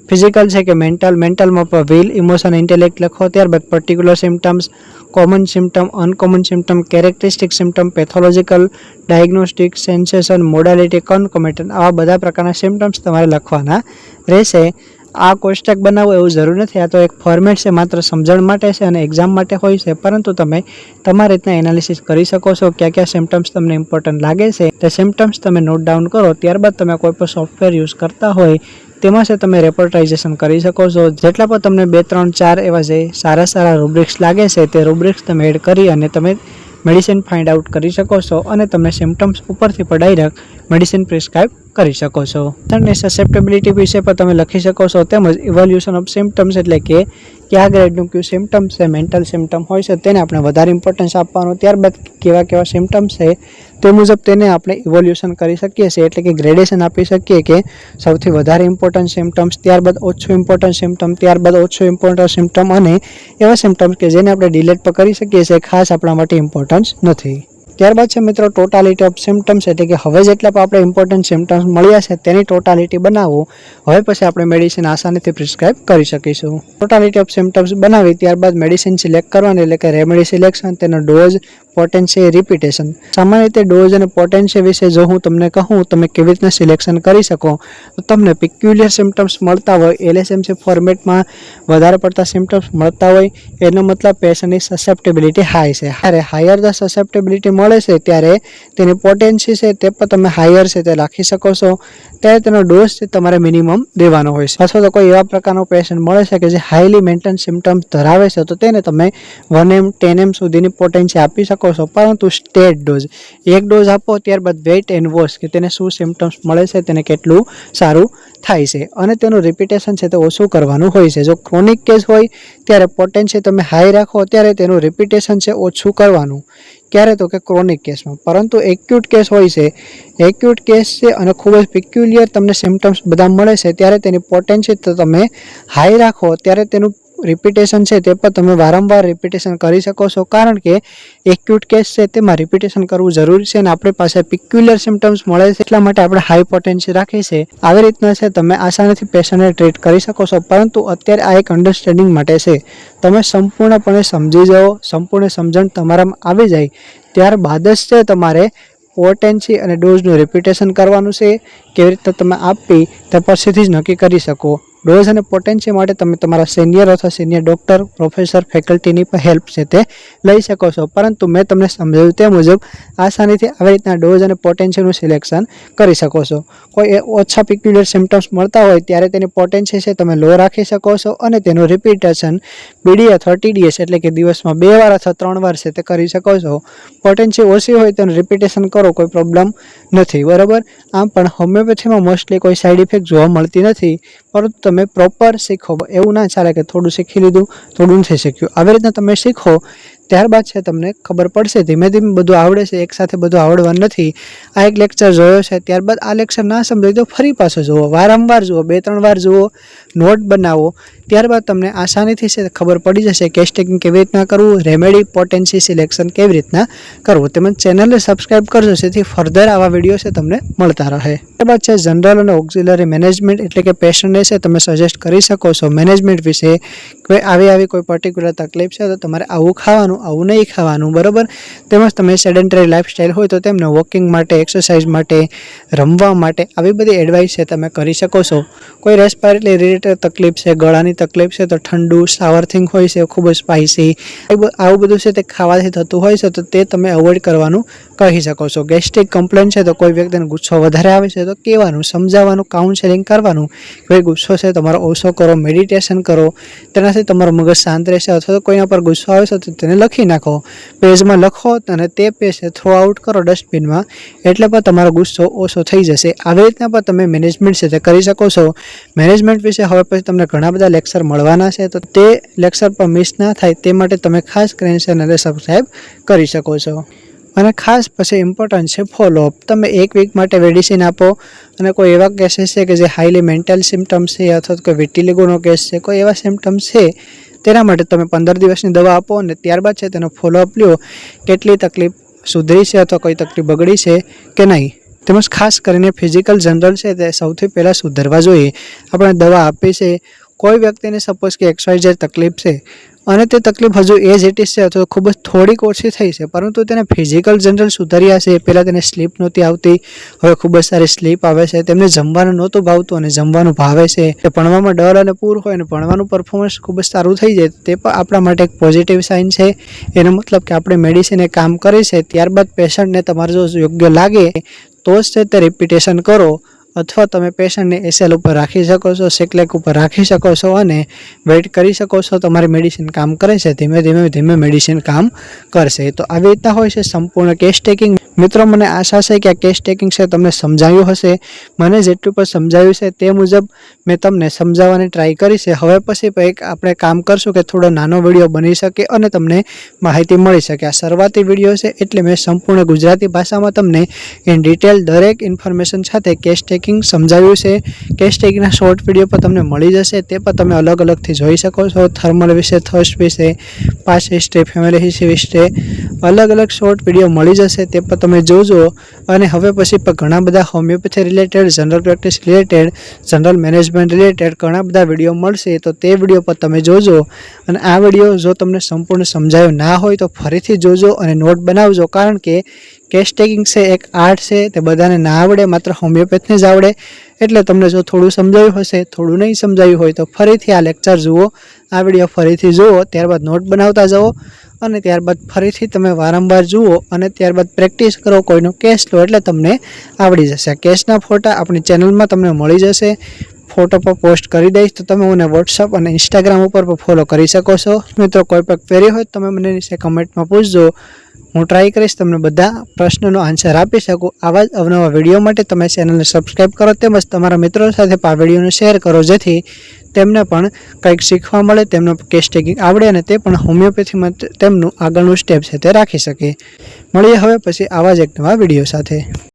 ફિઝિકલ છે કે મેન્ટલ, મેન્ટલમાં વિલ, ઇમોશન, ઇન્ટેલેક્ટ લખો. ત્યારબાદ particular symptoms, common symptom, uncommon symptom, characteristic symptom, pathological, diagnostic, sensation, modality, concomitant, આવા બધા પ્રકારના સિમ્ટમ્સ તમારે લખવાના રહેશે. આ કોષ્ટક બનાવવું એવું જરૂર નથી, આ તો એક ફોર્મેટ છે, માત્ર સમજણ માટે છે અને એક્ઝામ માટે હોય છે. પરંતુ તમે તમારી રીતના એનાલિસિસ કરી શકો છો. કયા કયા સિમ્ટમ્સ તમને ઇમ્પોર્ટન્ટ લાગે છે તે સિમ્ટમ્સ તમે નોટ ડાઉન કરો. ત્યારબાદ તમે કોઈ પણ સોફ્ટવેર યુઝ કરતા હોય તેમાં છે તમે રેપોર્ટાઇઝેશન કરી શકો છો. જેટલા પણ તમને 2, 3, 4 એવા જે સારા રૂબ્રિક્સ લાગે છે તે રૂબ્રિક્સ તમે એડ કરી અને તમે મેડિસિન ફાઇન્ડ આઉટ કરી શકો છો અને તમે સિમ્ટમ્સ ઉપરથી પણ ડાયરેક્ટ મેડિસિન પ્રિસ્ક્રાઇબ કરી શકો છો. અને સસેપ્ટેબિલિટી વિશે પણ તમે લખી શકો છો. તેમજ ઇવોલ્યુશન ઓફ સિમ્ટમ્સ એટલે કે કયા ગ્રેડનું કયું સિમ્ટમ્સ છે. મેન્ટલ સિમ્ટમ હોય છે તેને આપણે વધારે ઇમ્પોર્ટન્સ આપવાનું. ત્યારબાદ કેવા સિમ્ટમ્સ છે તે મુજબ તેને આપણે ઇવોલ્યુશન કરી શકીએ છીએ, એટલે કે ગ્રેડેશન આપી શકીએ કે સૌથી વધારે ઇમ્પોર્ટન્ટ સિમ્ટમ્સ, ત્યારબાદ ઓછું ઇમ્પોર્ટન્ટ સિમ્ટમ, ત્યારબાદ ઓછું ઇમ્પોર્ટન્ટ સિમ્ટમ અને એવા સિમ્ટમ્સ કે જેને આપણે ડિલેટ પણ કરી શકીએ છીએ, ખાસ આપણા માટે ઇમ્પોર્ટન્સ નથી. ત્યારબાદ છે મિત્રો ટોટાલિટી ઓફ સિમ્ટમ્સ, એટલે કે હવે જેટલા પણ આપણે ઇમ્પોર્ટન્ટ સિમ્ટમ્સ મળ્યા છે તેની ટોટાલિટી બનાવવું. હવે પછી આપણે મેડિસિન આસાનીથી પ્રિસ્ક્રાઇબ કરી શકીશું. ટોટાલિટી ઓફ સિમ્ટમ્સ બનાવી ત્યારબાદ મેડિસિન સિલેક્ટ કરવાની, એટલે કે રેમેડી સિલેક્શન, તેનો ડોઝ, પોટેન્સી, રિપીટેશન. સામાન્ય રીતે ડોઝ અને પોટેન્સી વિશે જો હું તમને કહું તમે કેવી રીતના સિલેક્શન કરી શકો, તો તમને પિક્યુલિયર સિમ્ટમ્સ મળતા હોય, LSMC ફોર્મેટમાં વધારે પડતા સિમ્ટમ્સ મળતા હોય, એનો મતલબ પેશન્ટની સસેપ્ટેબિલિટી હાઈ છે. ત્યારે હાયર ધ સસેપ્ટેબિલિટી મળે છે ત્યારે તેની પોટેન્સી છે તે પણ તમે હાયર છે તે રાખી શકો છો. ત્યારે તેનો ડોઝ છે તમારે મિનિમમ દેવાનો હોય છે. અથવા તો કોઈ એવા પ્રકારનો પેશન્ટ મળે છે કે જે હાઈલી મેન્ટેન સિમ્ટમ્સ ધરાવે છે, તો તેને તમે 1M 10M સુધીની પોટેન્સી આપી શકો છો. પરંતુ સ્ટેટ ડોઝ, એક ડોઝ આપો ત્યારબાદ વેઇટ એન્ડ વોચ કે તેને શું સિમ્ટમ્સ મળે છે, તેને કેટલું સારું થાય છે અને તેનું રિપીટેશન છે તે ઓછું કરવાનું હોય છે. જો ક્રોનિક કેસ હોય ત્યારે પોટેન્સી તમે હાઈ રાખો, ત્યારે તેનું રિપીટેશન છે ઓછું કરવાનું. ક્યારે તો કે ક્રોનિક કેસમાં. પરંતુ એક્યુટ કેસ હોય છે, એક્યુટ કેસ છે અને ખૂબ જ પિક્યુલિયર તમને સિમ્ટમ્સ બધા મળે છે, ત્યારે તેની પોટેન્સી તો તમે હાઈ રાખો, ત્યારે તેનું રિપીટેશન છે તે પણ તમે વારંવાર રિપીટેશન કરી શકો છો. કારણ કે એક્યુટ કેસ છે તેમાં રિપીટેશન કરવું જરૂરી છે અને આપણી પાસે પિક્યુલર સિમ્ટમ્સ મળે છે, એટલા માટે આપણે હાઈ પોટેન્સી રાખી છે. આવી રીતના છે તમે આસાનીથી પેશન્ટને ટ્રીટ કરી શકો છો. પરંતુ અત્યારે આ એક અન્ડરસ્ટેન્ડિંગ માટે છે. તમે સંપૂર્ણપણે સમજી જાઓ, સંપૂર્ણ સમજણ તમારામાં આવી જાય ત્યારબાદ જ છે તમારે પોટેન્સી અને ડોઝનું રિપીટેશન કરવાનું છે. કેવી રીતે તમે આપી તે પછીથી જ નક્કી કરી શકો. ડોઝ અને પોટેન્સી માટે તમે તમારા સિનિયર અથવા સિનિયર ડૉક્ટર, પ્રોફેસર, ફેકલ્ટીની પણ હેલ્પ છે તે લઈ શકો છો. પરંતુ મેં તમને સમજાવ્યું તે મુજબ આસાનીથી આવી રીતના ડોઝ અને પોટેન્સીનું સિલેક્શન કરી શકો છો. કોઈ ઓછા પિક્યુલર સિમ્ટમ્સ મળતા હોય ત્યારે તેની પોટેન્સી છે તમે લો રાખી શકો છો અને તેનું રિપીટેશન BD અથવા TDS એટલે કે દિવસમાં 2 વાર અથવા 3 વાર છે તે કરી શકો છો. પોટેન્સી ઓછી હોય તેનું રિપીટેશન કરો, કોઈ પ્રોબ્લેમ નથી, બરાબર. આમ પણ હોમિયોપેથીમાં મોસ્ટલી કોઈ સાઇડ ઇફેક્ટ જોવા મળતી નથી, પરંતુ તમે પ્રોપર શીખો. એવું ના ચાલે કે થોડું શીખી લીધું, થોડું નથી શીખ્યું. આવી રીતના તમે શીખો ત્યારબાદ છે તમને ખબર પડશે. ધીમે ધીમે બધું આવડે છે, એકસાથે બધું આવડવાનું નથી. આ એક લેક્ચર જોયો છે, ત્યારબાદ આ લેક્ચર ના સમજાય તો ફરી પાછો જુઓ, વારંવાર જુઓ, 2-3 વાર જુઓ, નોટ બનાવો. ત્યારબાદ તમને આસાનીથી છે ખબર પડી જશે કેસ ટેકિંગ કેવી રીતના કરવું, રેમેડી, પોટેન્સી સિલેક્શન કેવી રીતના કરવું. તેમજ ચેનલને સબસ્ક્રાઇબ કરજો જેથી ફર્ધર આવા વિડીયો છે તમને મળતા રહે. ત્યારબાદ છે જનરલ અને ઓક્ઝિલરી મેનેજમેન્ટ, એટલે કે પેશન્ટને છે તમે સજેસ્ટ કરી શકો છો મેનેજમેન્ટ વિશે. કોઈ આવી કોઈ પર્ટિક્યુલર તકલીફ છે તો તમારે આવું ખાવાનું, આવું નહીં ખાવાનું, બરાબર. તેમજ તમે સેડેન્ટરી લાઈફસ્ટાઈલ હોય તો તેમને વોકિંગ માટે, એક્સરસાઇઝ માટે, રમવા માટે આવી બધી એડવાઇસ છે તમે કરી શકો છો. કોઈ રેસ્પિરેટરી રિલેટેડ તકલીફ છે, ગળાની તકલીફ છે તો ઠંડુ સાવરથિંગ હોય છે, ખૂબ જ સ્પાઇસી, આવું બધું છે તે ખાવાથી થતું હોય છે તો તે તમે અવોઇડ કરવાનું કહી શકો છો. ગેસ્ટ્રિક કમ્પ્લેન છે તો કોઈ વ્યક્તિને ગુસ્સો વધારે આવે છે તો કહેવાનું, સમજાવવાનું, કાઉન્સેલિંગ કરવાનું. કોઈ ગુસ્સો છે તમારો ઓછો કરો, મેડિટેશન કરો, તેનાથી તમારું મગજ શાંત રહેશે. અથવા તો કોઈના પર ગુસ્સો આવે છે તો તેને લખી નાખો, પેજમાં લખો અને તે પેજ થ્રો આઉટ કરો ડસ્ટબિનમાં, એટલે પણ તમારો ગુસ્સો ઓછો થઈ જશે. આવી રીતના પણ તમે મેનેજમેન્ટ છે તે કરી શકો છો. મેનેજમેન્ટ વિશે હવે પછી તમને ઘણા બધા લેક્ચર મળવાના છે, તો તે લેક્ચર પર મિસ ના થાય તે માટે તમે ખાસ કરીને ચેનલને સબસ્ક્રાઈબ કરી શકો છો. અને ખાસ પછી ઇમ્પોર્ટન્ટ છે ફોલોઅપ. તમે 1 વીક માટે મેડિસિન આપો અને કોઈ એવા કેસીસ છે કે જે હાઈલી મેન્ટલ સિમ્ટમ્સ છે અથવા તો કોઈ વિટિલિગોનો કેસ છે, કોઈ એવા સિમ્ટમ્સ છે તેના માટે તમે 15 દિવસની દવા આપો અને ત્યારબાદ છે તેનો ફોલોઅપ લ્યો, કેટલી તકલીફ સુધરી છે અથવા કોઈ તકલીફ બગડી છે કે નહીં. તેમજ ખાસ કરીને ફિઝિકલ જનરલ છે તે સૌથી પહેલાં સુધરવા જોઈએ. આપણે દવા આપી છે, કોઈ વ્યક્તિને સપોઝ કે XYZ તકલીફ છે અને તે તકલીફ હજુ એજ ઇટ ઇઝ છે અથવા ખૂબ જ થોડીક ઓછી થઈ છે, પરંતુ તેને ફિઝિકલ જનરલ સુધર્યા છે. પહેલાં તેને સ્લીપ નહોતી આવતી, હવે ખૂબ જ સારી સ્લીપ આવે છે. તેમને જમવાનું નહોતું ભાવતું અને જમવાનું ભાવે છે. ભણવામાં ડર અને પૂર હોય અને ભણવાનું પરફોર્મન્સ ખૂબ જ સારું થઈ જાય, તે પણ આપણા માટે એક પોઝિટિવ સાઇન છે. એનો મતલબ કે આપણે મેડિસિને કામ કરી છે. ત્યારબાદ પેશન્ટને તમારે જો યોગ્ય લાગે તો જ તે રિપીટેશન કરો, અથવા તમે પેશન્ટને એસએલ ઉપર રાખી શકો છો, સેકલેક ઉપર રાખી શકો છો અને વેઇટ કરી શકો છો. તમારી મેડિસિન કામ કરે છે, ધીમે ધીમે મેડિસિન કામ કરશે. તો આવી રીતના હોય છે સંપૂર્ણ કેસ ટેકિંગ. મિત્રો, મને આશા છે કે આ કેસ ટેકિંગ છે તમને સમજાવ્યું હશે. મને જેટલું પણ સમજાવ્યું છે તે મુજબ મેં તમને સમજાવવાની ટ્રાય કરી છે. હવે પછી એક આપણે કામ કરશું કે થોડો નાનો વિડીયો બની શકે અને તમને માહિતી મળી શકે. આ શરૂઆતી વિડીયો છે એટલે મેં સંપૂર્ણ ગુજરાતી ભાષામાં તમને ઇન ડિટેલ દરેક ઇન્ફોર્મેશન સાથે કેસ ટેકિંગ સમજાવ્યું છે. કેસ ટેકિંગના શોર્ટ વિડીયો પણ તમને મળી જશે, તે પણ તમે અલગ અલગથી જોઈ શકો છો. થર્મલ વિશે, થર્સ્ટ વિશે, પાસ્ટ હિસ્ટ્રી, ફેમિલી હિસ્ટ્રી વિશે અલગ અલગ શોર્ટ વિડીયો મળી જશે, તે પણ તમે જોજો. અને હવે પછી પણ ઘણા બધા homeopathy related, general practice related, general management related ઘણા બધા વિડીયો મળશે, તો તે વિડીયો પર તમે જોજો. અને આ વિડીયો જો તમને સંપૂર્ણ સમજાયો ના હોય તો ફરીથી જોજો અને નોટ બનાવજો, કારણ કે કેસ ટેકિંગ છે એક આર્ટ છે, તે બધાને ના આવડે, માત્ર હોમિયોપેથને જ આવડે. એટલે તમને જો થોડું સમજાયું હશે, થોડું નહીં સમજાયું હોય તો ફરીથી આ લેક્ચર જુઓ, આ વિડીયો ફરીથી જુઓ, ત્યારબાદ નોટ બનાવતા જાઓ અને ત્યારબાદ ફરીથી તમે વારંવાર જુઓ અને ત્યારબાદ પ્રેક્ટિસ કરો. કોઈનો કેસ લો એટલે તમને આવડી જશે. કેસના ફોટા આપણી ચેનલમાં તમને મળી જશે, ફોટો પર પોસ્ટ કરી દઈશ, તો તમે મને વોટ્સઅપ અને ઇન્સ્ટાગ્રામ ઉપર પણ ફોલો કરી શકો છો. મિત્રો, કોઈ પણ ક્વેરી હોય તો તમે મને નીચે કમેન્ટમાં પૂછજો, હું ટ્રાય કરીશ તમને બધા પ્રશ્નોનો આન્સર આપી શકું. આવા જ અવનવા વિડીયો માટે તમે ચેનલને સબસ્ક્રાઈબ કરો, તેમજ તમારા મિત્રો સાથે આ વિડીયોને શેર કરો, જેથી તેમને પણ કંઈક શીખવા મળે, તેમને કેસ ટેકિંગ આવડે અને તે પણ હોમિયોપેથીમાં તેમનું આગળનું સ્ટેપ છે તે રાખી શકે. મળીએ હવે પછી આવા જ એક નવા વિડીયો સાથે.